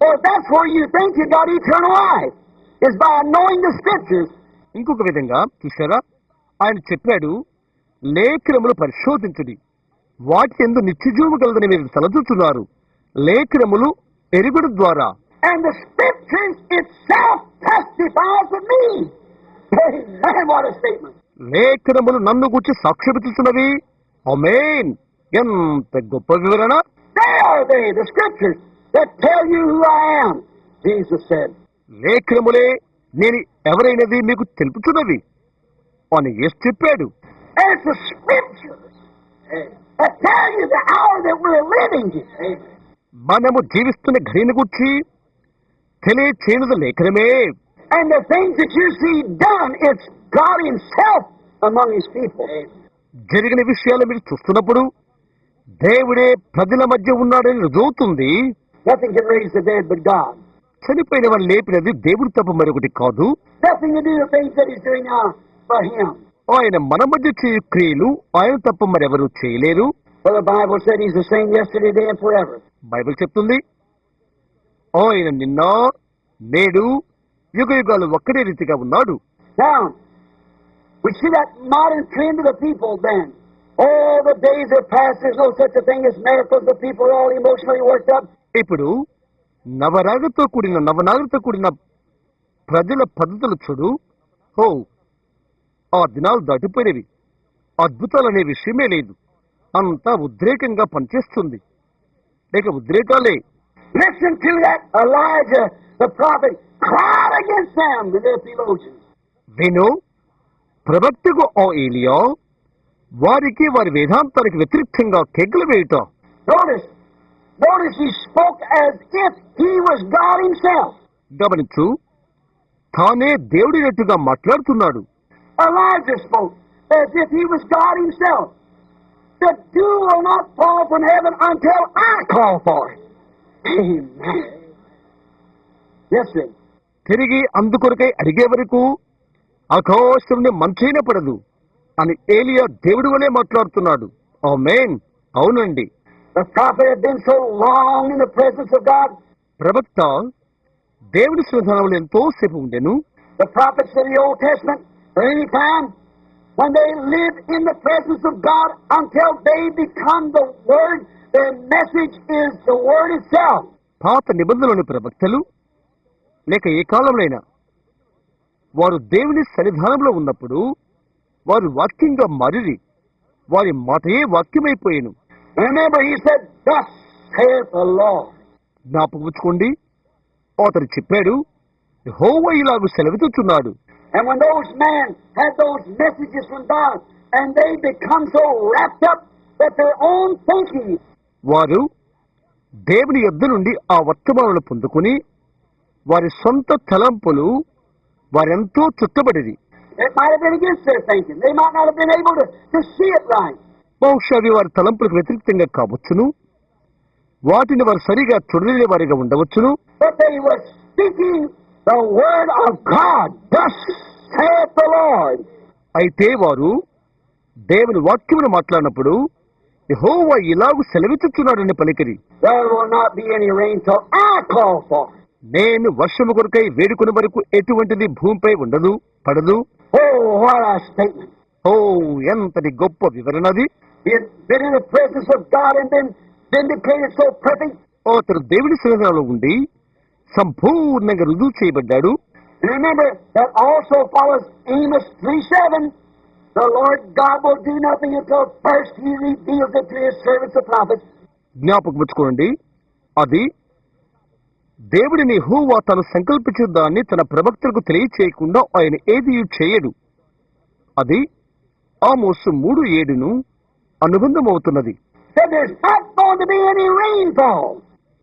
Or if that's where you think you got eternal life, is by knowing the Scriptures. ఇంకొక విధంగా చూశారా, ఆయన చెప్పాడు లేఖనములు పరిశోధించుడి, వాటి యందు నిత్యజీవము కలదని మీరు తలచుచున్నారు, లేఖనములు ఎరుగుడు ద్వారా. And the Scriptures itself testifies of me. Amen, what a statement. లేఖనములు నన్ను గురించి సాక్ష్యమిచ్చుచున్నవి. ఆమేన్, ఎంత గొప్ప వివరణ. They are the Scriptures that tell you who I am, Jesus said. లేఖనములే నేను ఎవరైనది మీకు తెలుపుచున్నవి అని యేసు చెప్పాడు. And it's the Scriptures that tell you the hour that we're living in. మనము జీవిస్తున్న ఘడియను గురించి తెలియచేయునది లేఖనమే. And the things that you see done, it's God Himself among His people. జరిగిన విషయాలు మీరు చూస్తున్నప్పుడు దేవుడే ప్రజల మధ్య ఉన్నాడని రుజువుతుంది. Nothing can raise the dead but God. చనిపోయిన వారు లేపినది దేవుడు తప్ప మరొకటి కాదు. Nothing to do with things that He's doing now for Him. ఆయన మన మధ్య చేయు క్రియలు ఆయన తప్ప మరెవరూ చేయలేరు. For the Bible said He's the same yesterday, today, and forever. Bible చెప్తుంది ఆయన నిన్న నేడు యుగ యుగాలు ఒక్కడే రీతిగా ఉన్నాడు. Now, we see that modern trend of the people then. All the days are past, there's no such a thing as miracles, the people are all emotionally worked up. ఇప్పుడు నవనాగతో కూడిన ప్రజల పద్ధతులు చూడు. ఆ దినాలు దాటిపోయినవి, అద్భుతాలనే విషయమే లేదు, అంతా ఉద్రేకంగా పనిచేస్తుంది, లేక ఉద్రేకాలే. Listen to that Elijah, the prophet, cried against them, the theologians. విను, ప్రవక్తకు ఆ ఏలియా వారికి వారి వేదాంతానికి వ్యతిరేకంగా కేకలు వేయటం. Notice he spoke as if he was God himself. గమనించు, తానే దేవుడినట్టుగా మాట్లాడుతున్నాడు. Elijah spoke as if he was God himself. The dew will not fall from heaven until I call for it. Amen. Yes, sir. తిరిగి అందుకొరకై అడిగే వరకు ఆకాశం నుండి మంచైన పడదు అని ఏలియా దేవుడి వలె మాట్లాడుతున్నాడు. ఆమేన్. అవునండి. The prophet had been so long in the presence of God. ప్రవక్త దేవుడి సన్నిధానంలో ఎంతో సేపు ఉండెను. The prophets in the Old Testament, or any time, when they live in the presence of God until they become the Word, their message is the Word itself. పాత నిబంధనలోని ప్రవక్తలు లేక ఏ కాలంలోనైనా వారు దేవుని సన్నిధానంలో ఉన్నప్పుడు వారు వాక్యంగా మారిరి. వారి మాటయే వాక్యమైపోయేను. Remember, he said, "Thus saith the Lord." జ్ఞాపకముచ్చుకోండి, అతడు చెప్పాడు, యెహోవా ఇలాగు సెలవిస్తున్నాడు. And when those men had those messages from God, and they become so wrapped up that their own thinking. వారు దేవుని యొద్ద నుండి ఆ వర్తమానాలను పొందుకుని వారి సొంత తలంపులు వారెంతో చుట్టబడిరి. It might have been against their thinking. They might not have been able to see it right. బహుశా అవి వారి తలంపులకు వ్యతిరేకంగా కావచ్చును, వాటిని వారు సరిగా చూడలేని వారిగా ఉండవచ్చును. But they were speaking the word of God. Thus saith the Lord. అయితే వారు దేవుని వాక్యమును మాట్లాడినప్పుడు యెహోవా ఇలాగు సెలవిచ్చుచున్నాడని పలికిరి. There will not be any rain till I call for it. నేను వర్షము కొరకై వేడుకుని వరకు ఎటువంటిది భూమిపై ఉండదు, పడదు. Oh, what a statement. ఓ, ఎంతటి గొప్ప వివరణది. He had been in the presence of God and been vindicated so perfect. అతడు దేవుడి సన్నిధానంలో ఉండి సంపూర్ణంగా రుజువు చేయబడ్డాడు. And remember, that also follows Amos 3:7. The Lord God will do nothing until first He reveals it to His servants the prophets. జ్ఞాపకముచ్చుకోండి, అది దేవుడిని యెహోవా తను సంకల్పించిన దాన్ని తన ప్రవక్తలకు తెలియచేయకుండా ఆయన ఏది చేయడు. అది ఆమోసు 3:7 అనుబంధమవుతున్నది. Said there's not going to be any rainfall.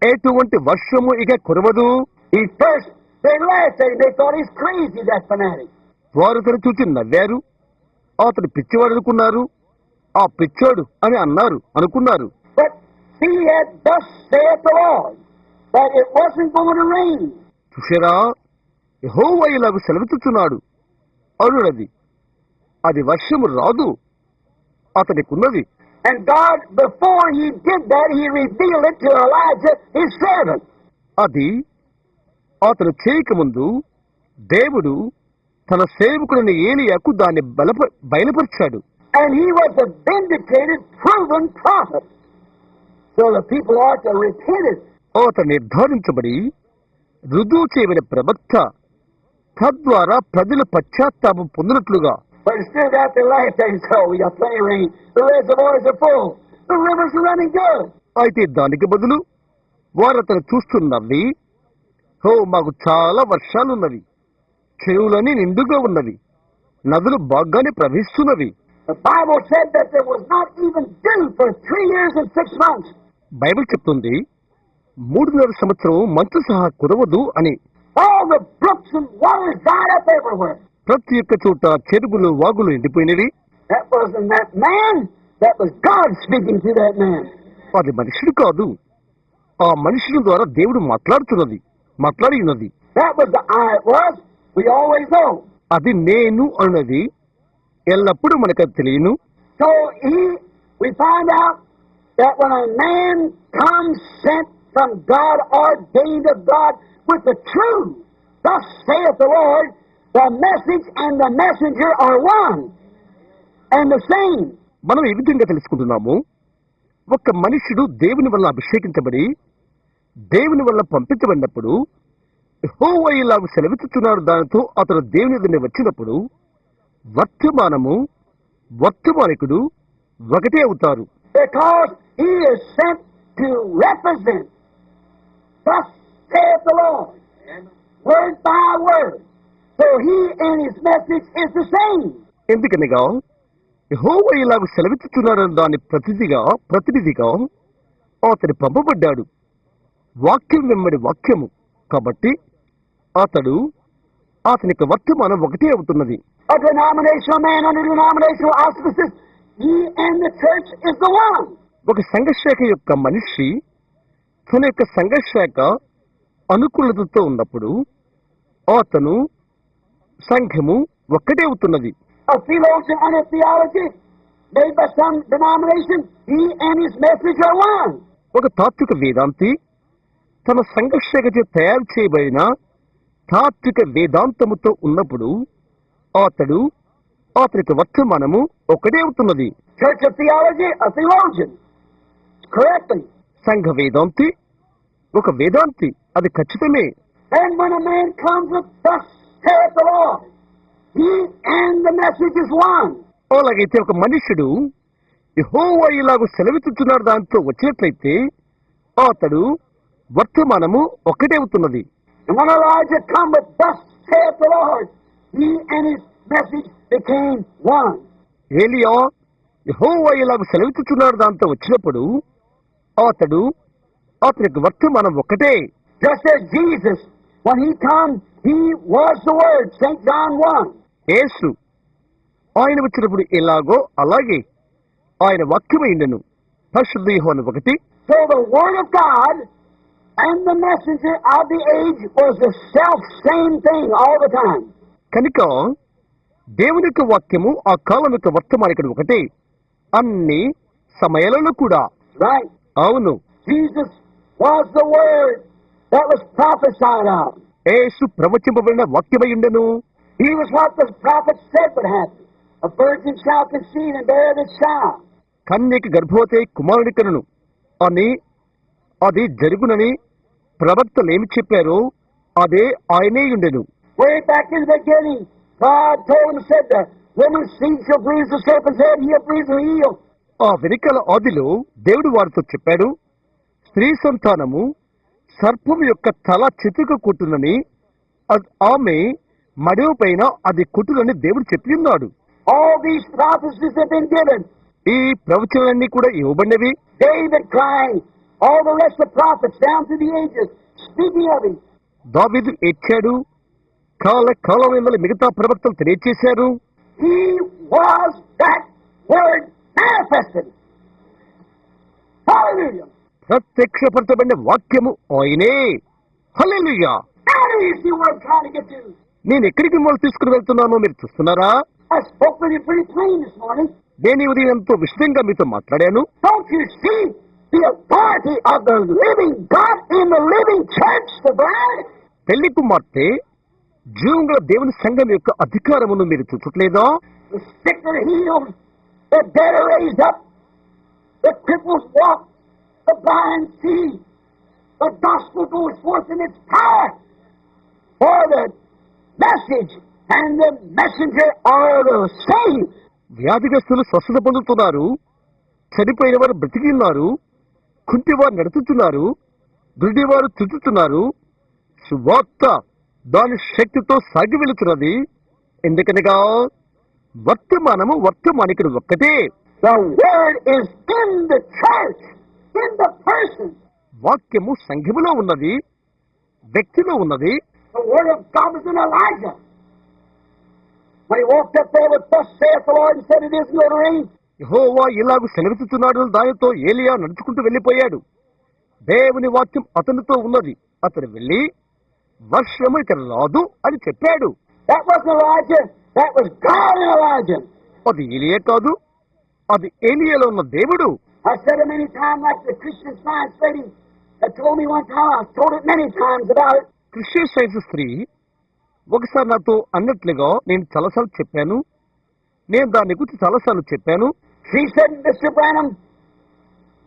ఎటువంటి వర్షము ఇక కురవదు. He first, they laughed at him. They thought he's crazy, that fanatic. వారు తను చూచి నవ్వారు. అతడు పిచ్చివాడు అనుకున్నారు. ఆ పిచ్చోడు అని అనుకున్నారు. But he had thus saith the Lord, that it wasn't going to rain. చూశారా, యెహోవా ఇలాగు సెలవిచ్చుచున్నాడు అరుణది, అది వర్షము రాదు అతనికున్నది. And God, before He did that, He revealed it to Elijah, His servant. అది అతను చేయకముందు దేవుడు తన సేవకుడిని ఏలియాకు దాన్ని బయలుపరిచాడు. And he was a vindicated, proven prophet. So the people ought to repent it. అతను నిర్ధారించబడి రుజువు చేయబడిన ప్రవక్త, తద్వారా ప్రజలు పశ్చాత్తాపం పొందినట్లుగా. But instead of that, they laughed at him. So we got plenty of rain. The reservoirs are full. The rivers are running good. అయితే దానికి బదులు వారు అతను చూస్తున్నవి, మాకు చాలా వర్షాలున్నవి, చెరువులని నిండుగా ఉన్నవి, నదులు బాగానే ప్రవహిస్తున్నవి. The Bible said that there was not even dew for 3 years and 6 months. Bible చెప్తుంది 3.5 సంవత్సరం మంచు సహా కురవదు అని. All the brooks and waters dried up everywhere. ప్రతి ఒక్క చోట చెరువులు వాగులు ఎండిపోయినవి. That wasn't that man. That was God speaking to that man. అది మనుషుడు కాదు, ఆ మనుషుల ద్వారా దేవుడు మాట్లాడి ఉన్నది. That was the I it was. We always know. అది నేను అన్నది ఎల్లప్పుడూ మనకు అది తెలియను. So we find out that when a man comes sent from God, ordained of God, with the truth, thus saith the Lord, the message and the messenger are one and the same. మనం ఈ విధంగా తెలుసుకుంటున్నాము, ఒక మనుషుడు దేవుని వల్ల అభిషేకించబడి దేవుని వల్ల పంపించబడినప్పుడు యెహోవా ఇలాగు సెలవిచ్చుచున్నాడు, దానితో అతను దేవుని ఎదుట వచ్చినప్పుడు వర్తమానికుడు ఒకటే అవుతారు. Because he is sent to represent, thus saith the Lord, word by word. So he and his message is the same. ఎందుకనగా యెహోవా ఇలాగ సెలవిచ్చుచున్నాడని దాని ప్రతినిధిగా అతడు పంపబడ్డాడు. వాక్యం వెంబడి వాక్యము కాబట్టి అతనికి వర్తమానం ఒకటే అవుతున్నది. A denominational man under denominational auspices, he and the church is the one. ఒక సంఘశాఖ యొక్క మనిషి తన యొక్క సంఘశాఖ అనుకూలతతో ఉన్నప్పుడు అతను సంఘము ఒక్కటే అవుతున్నది. A theologian under theology made by some denomination, he and his message are one. ఒక తాత్విక వేదాంతి తన సంఘశాఖచే తయారు చేయబడిన తాత్విక వేదాంతముతో ఉన్నప్పుడు అతనికి వర్తమానము ఒకటే అవుతున్నది. Church of theology, a theologian. Correctly. సంఘ వేదాంతి ఒక వేదాంతి, అది ఖచ్చితమే. And when a man comes with thus saith the Lord, he and the message is one. అలాగైతే ఒక మనుష్యుడు యెహోవా ఇలాగ సెలవిచ్చుచున్నాడు దాంతో వచ్చినట్లయితే అతడు వర్తమానము ఒకటే అవుతున్నది. And when Elijah come with thus saith the Lord, he and his message became one. ఏలియా యెహోవా ఇలాగ సెలవిచ్చుచున్నాడు దాంతో వచ్చినప్పుడు అతనికి వర్తమానం ఒకటే. Just as Jesus, when he come, he was the Word, St. John 1. యేసు ఆయన వచ్చినప్పుడు ఎలాగో అలాగే ఆయన వాక్యమైండెను. పరిశుద్ధ యోహాను 1. So the Word of God and the messenger of the age was the self-same thing all the time. కనుక దేవుని యొక్క వాక్యము ఆ కాలం యొక్క వర్తమానికుడు ఒకటే అన్ని సమయాలలో కూడా. Right? అవును, Jesus was the Word that was prophesied of. యేసు ప్రవచింపబడిన వాక్యమై ఉండెను. He was what the prophet said would happen. A virgin shall conceive and bear this child. కన్యక గర్భవతి కుమారుని కనును అని అది జరుగునని ప్రవక్తలు ఏమి చెప్పారో అదే ఆయనే ఉండెను. Way back in the beginning, God told him, said, the woman's seed shall bruise the serpent's head, he'll bruise her heel. ఆ వెనుకల ఆదిలో దేవుడు వారితో చెప్పాడు, స్త్రీ సంతానము సర్పము యొక్క తల చితుక కొట్టునని, ఆమె మడవ పైన అది కొట్టునని దేవుడు చెప్పి ఉన్నాడు. All these prophecies have been given. ఈ ప్రవచనాలన్నీ కూడా ఇవ్వబడినవి. David crying, all the rest of the prophets down through the ages, speaking of him. దావీదు ఏడ్చాడు, కాలం మిగతా ప్రవక్తలు తెలియచేశారు. He was that word manifested. Hallelujah. ప్రత్యక్షపరచబడిన వాక్యము ఆయనే. హల్లెలూయా. That is the word trying to get to. నేను ఎక్కడికి మిమ్మల్ని తీసుకుని వెళ్తున్నానో మీరు చూస్తున్నారా? I spoke with you pretty plain this morning. నేను ఈ ఉదయం ఎంతో విషయంగా మీతో మాట్లాడాను. Don't you see the authority of the living God in the living church, the bride? పెళ్లి కుమార్తె జీవంగల దేవుని సంఘం యొక్క అధికారమును మీరు చూచట్లేదా? The sick are healed, the dead are raised up, the cripples walk, the blind see, the gospel goes forth in its power, for the message and the messenger are the same. వ్యాధిగ్రస్తులు స్వస్థత పొందుతున్నారు, చనిపోయిన వారు బ్రతికి ఉన్నారు, కుంటివారు నడుచుతున్నారు, గుడ్డివారు చూచుతున్నారు. సువార్త దాని శక్తితో సాగి వెళుతున్నది. ఎందుకనగా వర్తమానికుడు ఒక్కటే. The word is in the church, in the person. వాక్యము సంఘములో ఉన్నది, వ్యక్తిలో ఉన్నది. The word of God was in Elijah. When he walked up there with thus saith the Lord and said it is going to rain. యెహోవా ఇలాగు సెలవిస్తున్నాడు దానితో ఏలియా నడుచుకుంటూ వెళ్లిపోయాడు. దేవుని వాక్యం అతనితో ఉన్నది. అతను వెళ్లి వర్షము ఇక రాదు అని చెప్పాడు. That wasn't Elijah. That was God in Elijah. అది ఏలియా కాదు, అది ఏలియాలో ఉన్న దేవుడు. I said it many times, like the Christian Science lady that told me one time. I told it many times about it. Christian science స్త్రీ ఒకసారి నాతో అన్నట్లుగా నేను చాలాసార్లు చెప్పాను. నేను దాని గురించి చాలాసార్లు చెప్పాను. She said, Mr. Branham,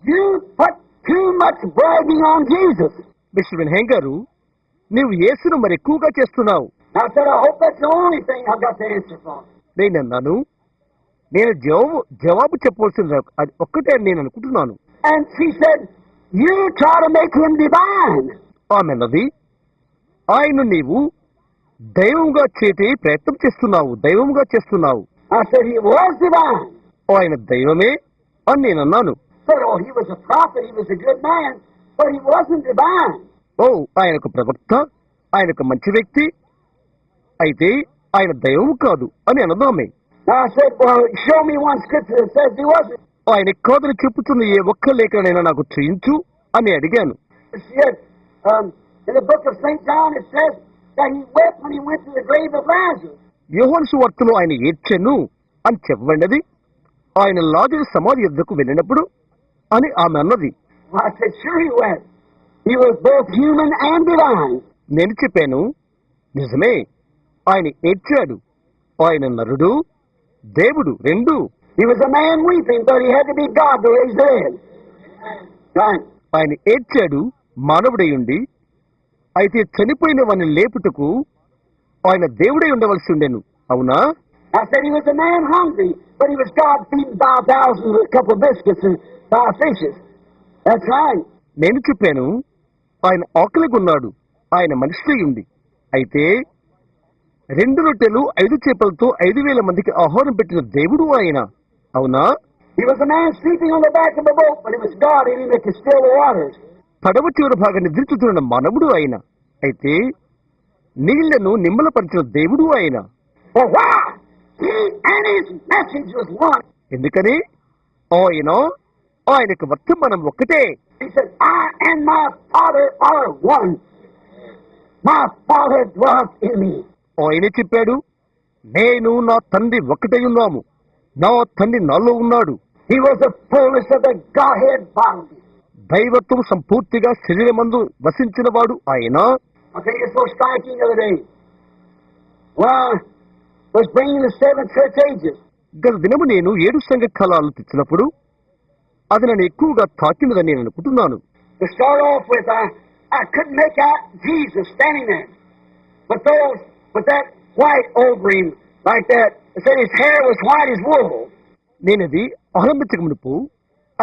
you put too much bragging on Jesus. Mister Winham గారు, నీవు యేసును మరి ఎక్కువగా చేస్తున్నావు. I said, I hope that's the only thing I've got to answer for. నేను అన్నాను, నేను జవాబు చెప్పవలసింది అది ఒక్కటే అని నేను అనుకుంటున్నాను. And she said, you try to make him divine. ఆమె అన్నది, ఆయన నీవు దైవంగా చేసే ప్రయత్నం చేస్తున్నావు, దైవంగా చేస్తున్నావు. I said, he was divine. ఆయన దైవమే అని నేను అన్నాను. Said, oh, he was a prophet, he was a good man, but he wasn't divine. ఓ, ఆయనకు ప్రవక్త, ఆయనకు మంచి వ్యక్తి, అయితే ఆయన దైవము కాదు అని అనదామే. Now I said, well, show me one scripture that says he wasn't. ఆయన కాదని చెప్పుతున్న ఏ ఒక్క లేఖనైనా నాకు చూయించు అని అడిగాను. She said, in the book of St. John it says that he wept when he went to the grave of Lazarus. యోహాను సువార్తలో ఆయన ఏడ్చెను అని చెప్పబడినది ఆయన లాజరు సమాధి యొద్దకు వెళ్ళినప్పుడు అని ఆమె అన్నది. I said, sure he wept. He was both human and divine. నేను చెప్పాను, నిజమే, ఆయన ఏడ్చాడు. ఆయన నరుడు, దేవుడు రెండు. He was a man weeping, but he had to be God to raise the dead. Right. ఆయన ఏడ్చాడు మానవుడై ఉండి, అయితే చనిపోయిన వారిని లేపుటకు ఆయన దేవుడై ఉండవలసి ఉండెను. అవునా? I said he was a man hungry, but he was God feeding 5,000 with a couple of biscuits and 5 fishes. That's right. నేను చెప్పాను, ఆయన ఆకలిగా ఉన్నాడు, ఆయన మనిషి ఉంది, అయితే 2 రొట్టెలు 5 చేపలతో 5,000 మందికి ఆహారం పెట్టిన దేవుడు ఆయన. అవునా? He was a man sleeping on the back of a boat, but it was God in him that could still the waters. పడవ చివరి భాగాన్ని నిద్రించుతున్న మానవుడు ఆయన, అయితే నీళ్లను నిమ్మలపరిచిన దేవుడు ఆయన. For why? He and his message was one. ఎందుకని? ఆయనకు వర్తమానం ఒక్కటే. He said, I and my Father are one. My Father dwells in me. ఆయన చెప్పాడు, నేను నా తండ్రి ఒక్కటై ఉన్నాము, నా తండ్రి నాలో ఉన్నాడు. He was the fullness of the Godhead bodily. దైవత్వం సంపూర్తిగా శరీరమందు వసించిన వాడు ఆయన. I'll tell you, it's so striking the other day. Well, was bringing the 7 church ages. గత దినము నేను 7 సంఘ కాలాలు తెచ్చినప్పుడు అది నన్ను ఎక్కువగా తాకినదని నేను అనుకుంటున్నాను. To start off with, I couldn't make out Jesus standing there. But those with that white over him, like that, it said his hair was white as wool. నేనది ఆరంభించక మునుపు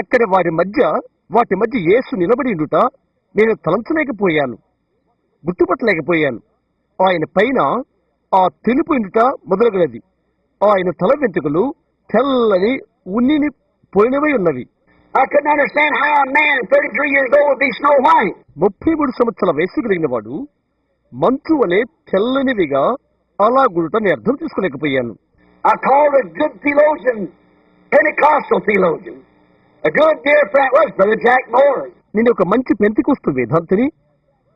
అక్కడ వాటి మధ్య యేసు నిలబడి ఉండుట నేను తలంచలేకపోయాను, గుర్తుపట్టలేకపోయాను. ఆయన పైన ఆ తెలుపు ఉండుట మొదలగునది. ఆయన తల వెంట్రుకలు తెల్లని ఉన్నిని పోయినవై ఉన్నవి. I couldn't understand how a man 33 years old would be snow white. 33 సంవత్సరాల వయసు కలిగిన వాడు మంచు వలె తెల్లనివిగా అలా గురుట నేను అర్థం చేసుకోలేకపోయాను. I called a good theologian, Pentecostal theologian, a good dear friend was Brother Jack Moore. నేను ఒక మంచి పెంతెకోస్తు వేదాంతిని,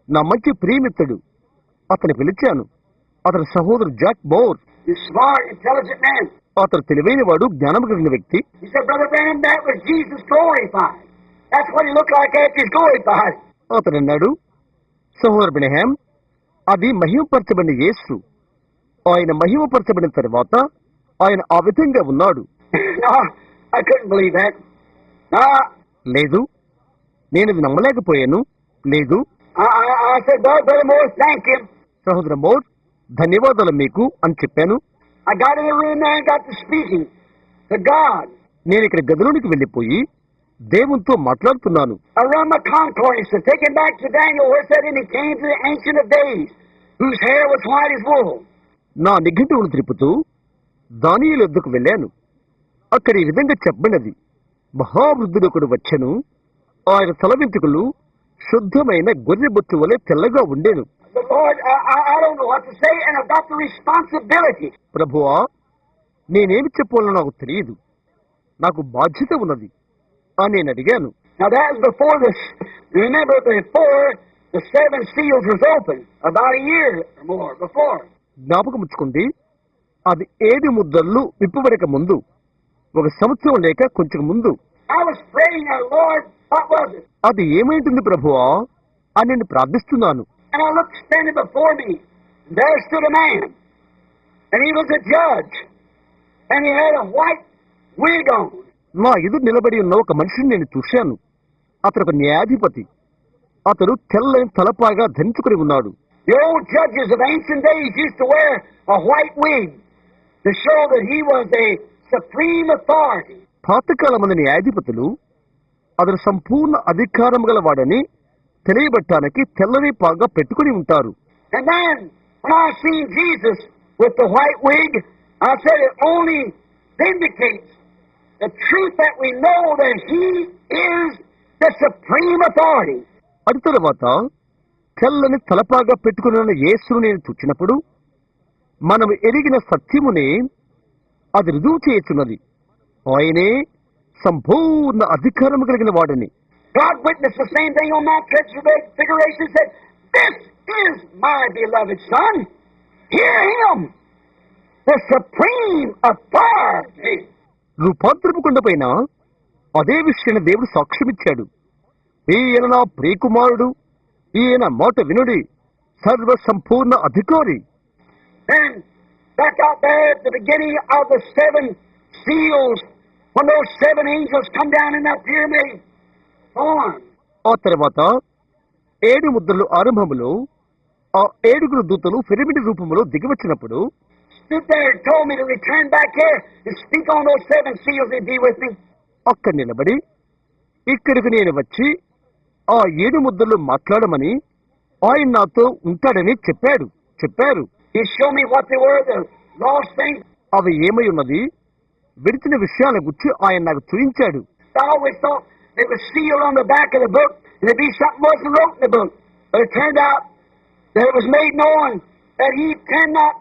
నా మంచి ప్రియమిత్రుడు, అతని పిలిచాను. అతని సహోదరు Jack more. He's smart, intelligent man. అతను తెలివైన వాడు, జ్ఞానం కలిగిన వ్యక్తి. He said, Brother Branham, that was Jesus glorified. That's what he looked like after he's glorified. అతను అన్నాడు, సహోదరు బ్రహ్మాం, అది మహిమపరచబడిన యేసు. ఆయన మహిమపరచబడిన తర్వాత ఆయన ఆ విధంగా ఉన్నాడు. No, I couldn't believe that. No. లేదు, నేను ఇది నమ్మలేకపోయాను. లేదు. I said, Brother Moore, thank him. సహోదర మోర్, ధన్యవాదాలు మీకు అని చెప్పాను. I got in the room there and got to speaking to God. నేను ఇక్కడ గదిలోనికి వెళ్ళిపోయి దేవునితో మాట్లాడుతున్నాను. I run my concordance to take him back to Daniel, where it said, and he came to the Ancient of Days, whose hair was white as wool. నా నిఘంటువును తిరుపుతూ దానియేలు వద్దకు వెళ్ళాను. అక్కడ ఈ విధంగా చెప్పబడినది, మహావృద్ధుడొకడు వచ్చెను, ఆయన తల వెంట్రుకలు శుద్ధమైన గొర్రె బొచ్చు వలె తెల్లగా ఉండేను. But Lord, I don't know what to say, and I've got the responsibility. ప్రభువా, నేనేమి చెప్పాలో నాకు తెలియదు, నాకు బాధ్యత ఉన్నది అని నేను అడిగాను. Now that was before remember before the 7 seals was opened, about a year or more before. జ్ఞాపకం ఉంచుకోండి, అది 7 ముద్దలు విప్పబడక ముందు, 1 సంవత్సరం లేక కొంచెం ముందు. I was praying, Lord, what was it? అది ఏమైంటుంది ప్రభువా అని నేను ప్రార్థిస్తున్నాను. And I looked standing before me, and there stood a man, and he was a judge, and he had a white wig on. నా ఎదురు నిలబడి ఉన్న ఒక మనిషిని నేను చూశాను. అతను ఒక న్యాయాధిపతి. అతడు తెల్లని తలపాగా ధరించుకుని ఉన్నాడు. The old judges of ancient days used to wear a white wig to show that he was a supreme authority. పాతకాలమంది న్యాయాధిపతులు అతను సంపూర్ణ అధికారం గల వాడని తెలియబట్టానికి తెల్లని పాగా పెట్టుకుని ఉంటారు. And then when I seen Jesus with the white wig, I said it only vindicates the truth that we know that He is the supreme authority. అది తర్వాత తెల్లని తలపాగా పెట్టుకున్న యేసును నేను చూచినప్పుడు మనం ఎరిగిన సత్యమునే అది రుజువు చేయుచున్నది. ఆయనే సంపూర్ణ అధికారం కలిగిన వాడని. God witnessed the same thing on Mount Transfiguration and said, "This is my beloved Son. Hear Him, the supreme authority." రూపాంతరపు కొండపైన అదే విషయాన్ని దేవుడు సాక్ష్యమిచ్చాడు. ఈయన నా ప్రియకుమారుడు, ఈయన మాట వినుడి, సర్వ సంపూర్ణ అధికారి. Then back out there at the beginning of the 7 seals, when those 7 angels come down in that pyramid form. ఆ తర్వాత 7 ముద్రలు ఆరంభములో ఆ 7 దూతలు పిరమిడ్ రూపంలో దిగివచ్చినప్పుడు stood there and told me to return back here and speak on those 7 seals and be with me. అక్కడ నిలబడి ఇక్కడికి నేను వచ్చి ఆ 7 ముద్రలు మాట్లాడమని ఆయన నాతో ఉంటాడని చెప్పారు. He showed me what they were, the lost things. అవి ఏమై ఉన్నది, విడిచిన విషయాల గురించి ఆయన నాకు చూపించాడు. I always thought it was sealed on the back of the book and it'd be something wasn't wrote in the book. But it turned out that it was made known that He cannot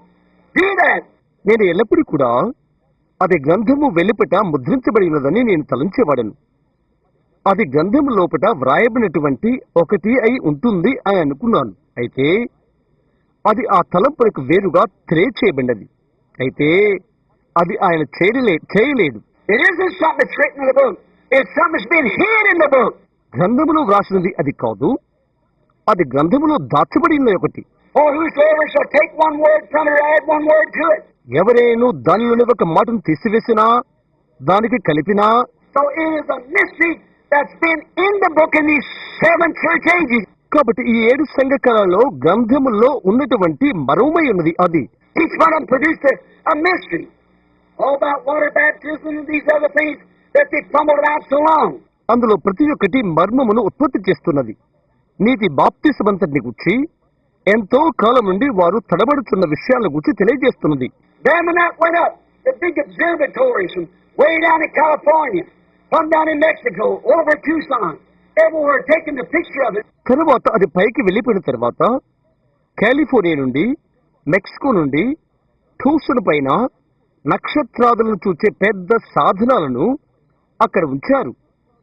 do that. నేను ఎల్లప్పుడూ కూడా అది గ్రంథము వెలుపట ముద్రించబడి ఉన్నదని నేను తలంచేవాడను. అది గ్రంథము లోపట వ్రాయబడినటువంటి ఒకటి అయి ఉంటుంది అని అనుకున్నాను. అయితే అది ఆ తలంపులకు వేరుగా తెలియచేయబడినది. అయితే అది ఆయన చేయలేదు. It isn't something that's written in the book. It's something that's been hid in the book. గ్రంథములో వ్రాసినది అది కాదు, అది గ్రంథములో దాచబడిన ఒకటి. Oh, whosoever shall take one word from it or add one word to it. ఎవరేను దానిలోని ఒక మాటను తీసివేసినా దానికి కలిపినా. So it is a mystery that's been in the book in these 7 church ages. కాబట్టి ఈ 7 సంఘకాలలో గ్రంథములో ఉన్నటువంటి మరోమై ఉన్నది. అది Each one of them produced a mystery. All about water baptism and these other things that they fumbled out so long. అందులో ప్రతి ఒక్కటి మర్మమును ఉత్పత్తి చేస్తున్నది. నీటి బాప్తిసమంతటిని గురించి ఎంతో కాలం నుండి వారు తడబడుతున్న విషయాల గురించి తెలియజేస్తున్నది. Then when that went up, the big observatories from way down in California, from down in Mexico, over Tucson, everywhere taking the picture of it. తర్వాత అది పైకి వెళ్ళిపోయిన తర్వాత కాలిఫోర్నియా నుండి, మెక్సికో నుండి, ట్యూసన్ పైన నక్షత్రాదులను చూచే పెద్ద సాధనాలను అక్కడ ఉంచారు.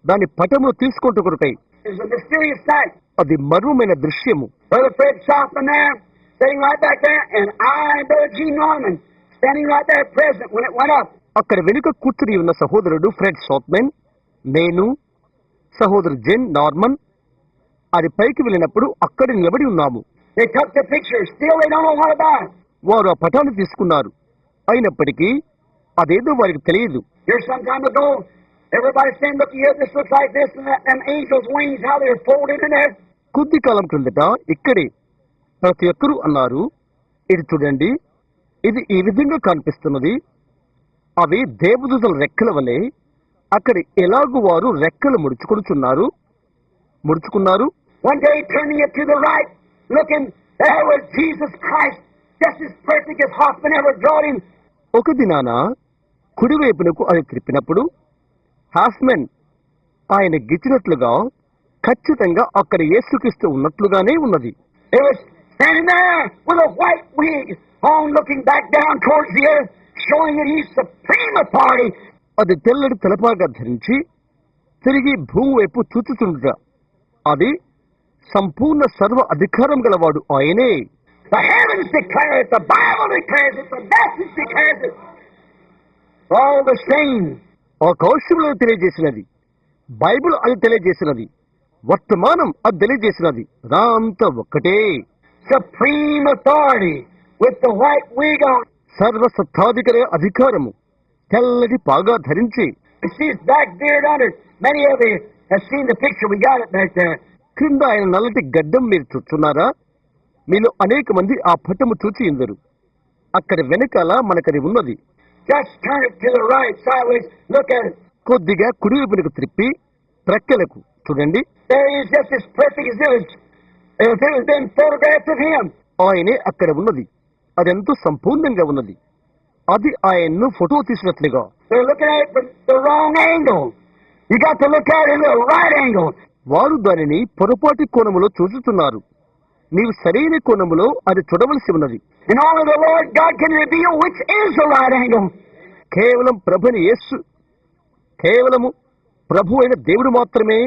దాని పటమును తీసుకుంటూ కొరకై. It's a mysterious sight. అది మర్మమైన దృశ్యము. Brother Fred Schaffman there, sitting right back there, and I and Brother G. Norman standing right there present when it went up. అక్కడ వెనుక కూర్చుని ఉన్న సహోదరుడు ఫ్రెడ్ షాఫ్మెన్, నేను, సహోదరు జెన్ నార్మన్ అది పైకి వెళ్ళినప్పుడు అక్కడ నిలబడి ఉన్నాము. They took the picture. Still they don't know what about it. వారు ఆ పటాన్ని తీసుకున్నారు. అయినప్పటికీ అదేదో వారికి తెలియదు. Here some time ago, everybody saying, "Look here, this looks like this," and that, them angels' wings, how they're folded in there. కొద్ది కాలం క్రిందట ఇక్కడే ప్రతి ఒక్కరూ అన్నారు, ఇది చూడండి, ఇది ఈ విధంగా కనిపిస్తున్నది. అవి దేవదూతల రెక్కల వలె అక్కడ ఎలాగూ వారు రెక్కలు ముడుచుకున్నారు. One day turning it to the right, looking, there was Jesus Christ, just as perfect as Hoffman ever brought him. ఒక దినాన కుడివైపునకు అది తిప్పినప్పుడు హాఫ్మెన్ ఆయన గిచ్చినట్లుగా ఖచ్చితంగా అక్కడ యేసుక్రీస్తు ఉన్నట్లుగానే ఉన్నది. It was standing there with a white wig on, looking back down towards the earth, showing that He's supreme authority. అది తెల్లటి తలపాగా ధరించి తిరిగి భూమి వైపు చూచుచుండుట. అది సంపూర్ణ సర్వ అధికారం గలవాడు ఆయనే. The heavens declare it, the Bible declares it, the message declares it. All the same. ఆకాశంలో తెలియజేసినది, బైబిల్ అది తెలియజేసినది, వర్తమానం అది తెలియజేసినది, రాంతా ఒక్కటే. Supreme authority with the white wig on. సర్వసత్తాధికార అధికారము తెల్లటి పాగా ధరించి. You see his black beard under. Many of you have seen the picture. We got it back there. క్రింద ఆయన నల్లటి గడ్డం మీరు చూస్తున్నారా? మీలో అనేక మంది ఆ పటము చూచి ఇందరు. అక్కడ వెనకాల మనకది ఉన్నది. Just turn it to the right, sideways. Look at it. కొద్దిగా కుడివైపునకు త్రిప్పి ప్రక్కలకు చూడండి. There he is, just as perfect as if it has been photographed of him. ఆయనే అక్కడ ఉన్నది. అదెంతో సంపూర్ణంగా ఉన్నది. అది ఆయన్ను photo తీసినట్లుగా. They're looking at it from the wrong angle. You got to look at it in the right angle. వారు దానిని పొరపాటి కోణములో చూస్తున్నారు. నీవు సరైన కోణములో అది చూడవలసి ఉన్నది. And only the Lord God can reveal which is the right angle. కేవలము ప్రభు అయిన దేవుడు మాత్రమే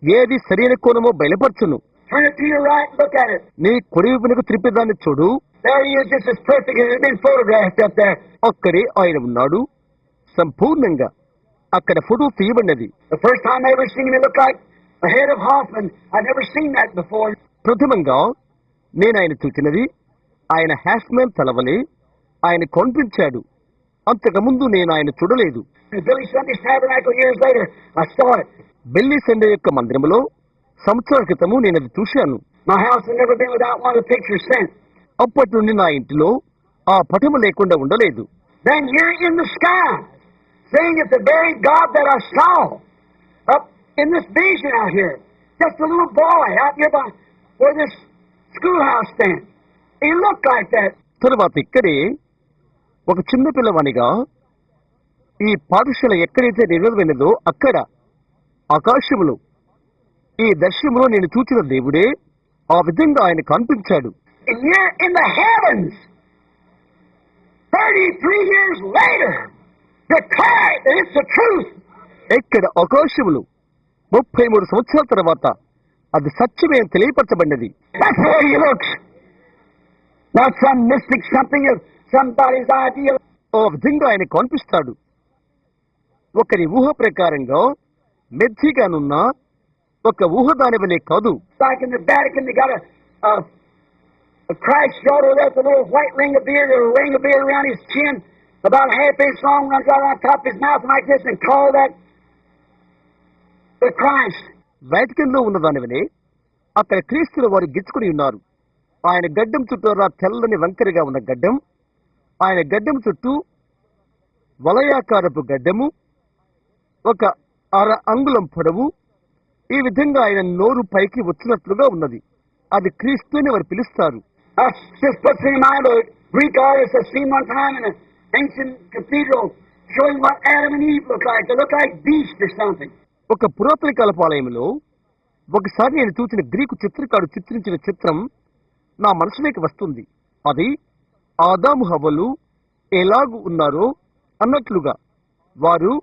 ఏది సరైన కోణమో బయలుపరచును. Turn it to your right and look at it. నీ కుడి వైపునకు త్రిప్పేదాన్ని చూడు. There he is, just as perfect as it's been photographed up there. అక్కడే ఆయన ఉన్నాడు, సంపూర్ణంగా అక్కడ photo తీయబడినది. The first time I ever seen him, it looked like the head of Hoffman. I'd never seen that before. ప్రథమంగా నేను ఆయన చూచినది ఆయన హ్యాస్మ్యాన్ తలవలే ఆయన కనిపించాడు. అంతకుముందు నేను ఆయన చూడలేదు. In Billy Sunday's Tabernacle years later, I saw it. బెల్లి సండే యొక్క మందిరములో సంవత్సరాల క్రితము నేను అది చూశాను. My house has never been without one of the pictures since. అప్పటి నుండి నా ఇంటిలో ఆ పటము లేకుండా ఉండలేదు. Then here in the sky, saying it's the very God that I saw up in this vision out here. Just a little boy out here by where this schoolhouse stands. He looked like that. తరువాత ఇక్కడే ఒక చిన్న పిల్లవానిగా ఈ పాఠశాల ఎక్కడైతే నిర్వహించినదో అక్కడ ఆకాశములో ఈ దర్శనములో నేను చూచిన దేవుడే ఆ విధంగా ఆయన కనిపించాడు. And here in the heavens, 33 years later, declared that it's the truth. ఇక్కడ ఆకాశములు 33 సంవత్సరాల తర్వాత అది సత్యమే అని తెలియపరచబడినది. That's the way he looks. Not some mystic something of somebody's idea. ఆ విధంగా ఆయన కనిపిస్తాడు. ఒకరి ఊహ ప్రకారంగా మెచ్చిగానున్న ఒక ఊహ దాని వలె కాదు. Like in the Vatican, they got a Christ short with a little white ring of beard, or a ring of beard around his chin, about a half inch long, runs right on top of his mouth like this, and call that the Christ. Vatican లో ఉన్న దాని వలె అక్కడ క్రీస్తుల వారు గిచ్చుకుని ఉన్నారు. ఆయన గడ్డం చుట్టూ తెల్లని వంకరగా ఉన్న గడ్డం, ఆయన గడ్డం చుట్టూ వలయాకారపు గడ్డము, ఒక అర అంగుళం పొడవు, ఈ విధంగా ఆయన నోరు పైకి వచ్చినట్లుగా ఉన్నది. అది క్రీస్తు అని వారు పిలుస్తారు. Just puts in mind a Greek artist I've seen one time in an ancient cathedral showing what Adam and Eve look like. They look like beasts or something. ఒక పురాతన కాలపు ఆలయంలో ఒకసారి నేను చూసిన గ్రీకు చిత్రకారుడు చిత్రించిన చిత్రం నా మనసులోకి వస్తుంది. అది ఆదాము హవ్వలు ఎలాగు ఉన్నారో అన్నట్లుగా వారు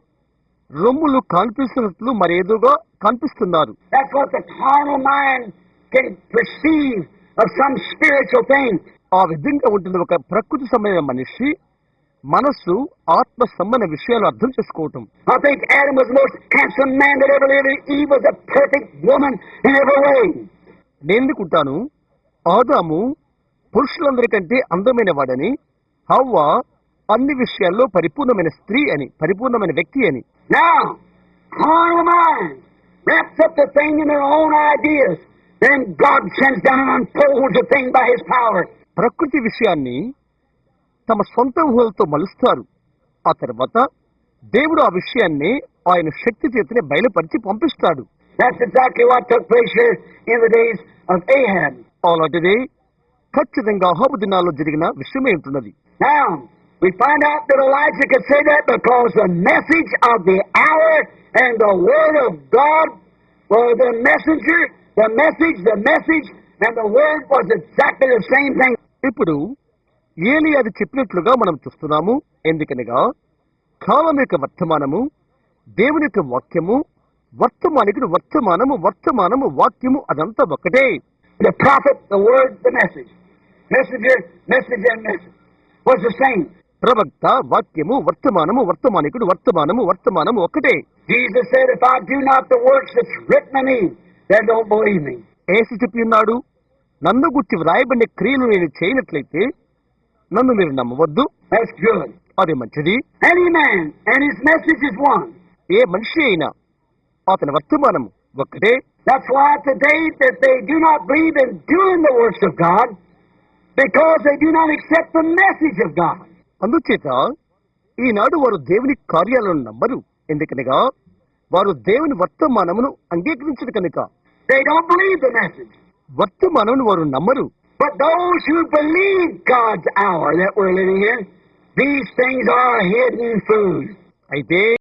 రొమ్ములు కనిపిస్తున్నట్లు మరేదోగా కనిపిస్తున్నారు. That's what the carnal mind can perceive of some spiritual thing. ఆ విధంగా ఉంటుంది ఒక ప్రకృతి సంబంధమైన మనిషి మనస్సు ఆత్మ సంబంధ విషయాలు అర్థం చేసుకోవటం. I think Adam was the most handsome man that ever lived, and Eve was a perfect woman in every way. నేనుకుంటాను ఆదాము పురుషులందరికంటే అందమైన వాడని, హవ్వ అన్ని విషయాల్లో పరిపూర్ణమైన స్త్రీ అని, పరిపూర్ణమైన వ్యక్తి అని. Now, carnal mind wraps up the thing in their own ideas. Then God sends down and unfolds the thing by His power. ప్రకృతి విషయాన్ని తమ సొంత ఊహలతో మలుస్తారు. ఆ తర్వాత దేవుడు ఆ విషయాన్ని ఆయన శక్తి చేతనే బయలుపరిచి పంపిస్తాడు. That's exactly what took place here in the days of Ahab. అలాంటిదే ఖచ్చితంగా అహాబు దినాల్లో జరిగిన విషయమే ఉంటున్నది. Now, we find out that Elijah could say that because the message of the hour and the word of God were the messenger, the message, and the word was exactly the same thing. ఇప్పుడు ఏలి అది చెప్పినట్లుగా మనం చూస్తున్నాము. ఎందుకనగా కాలం యొక్క వర్తమానము, దేవుని యొక్క వాక్యము, వర్తమానికుడు వర్తమానము వాక్యము అదంతా ఒకటే. The prophet, the word, the message. Messenger, message, and message was the same. ప్రవక్త, వాక్యము, వర్తమానికుడు వర్తమానము ఒకటే. Jesus said, if I do not the works that's written of me, then don't believe me. యేసు చెప్పి ఉన్నాడు, నన్ను గుర్చి వ్రాయబడిన క్రియలు నేను చేయనట్లయితే నన్ను మీరు నమ్మవద్దు. That's good. అది మంచిది. Any man and his message is one. ఏ మనిషి అయినా అతని వర్తమానము ఒక్కటే. That's why today that they do not believe in doing the works of God, because they do not accept the message of God. అందుచేత ఈనాడు వారు దేవుని కార్యాలను నమ్మరు. ఎందుకనగా వారు దేవుని వర్తమానమును అంగీకరించరు కనుక. They don't believe the message. వర్తమానమును వారు నమ్మరు. But those who believe God's hour that we're living in These things are hidden food. అయితే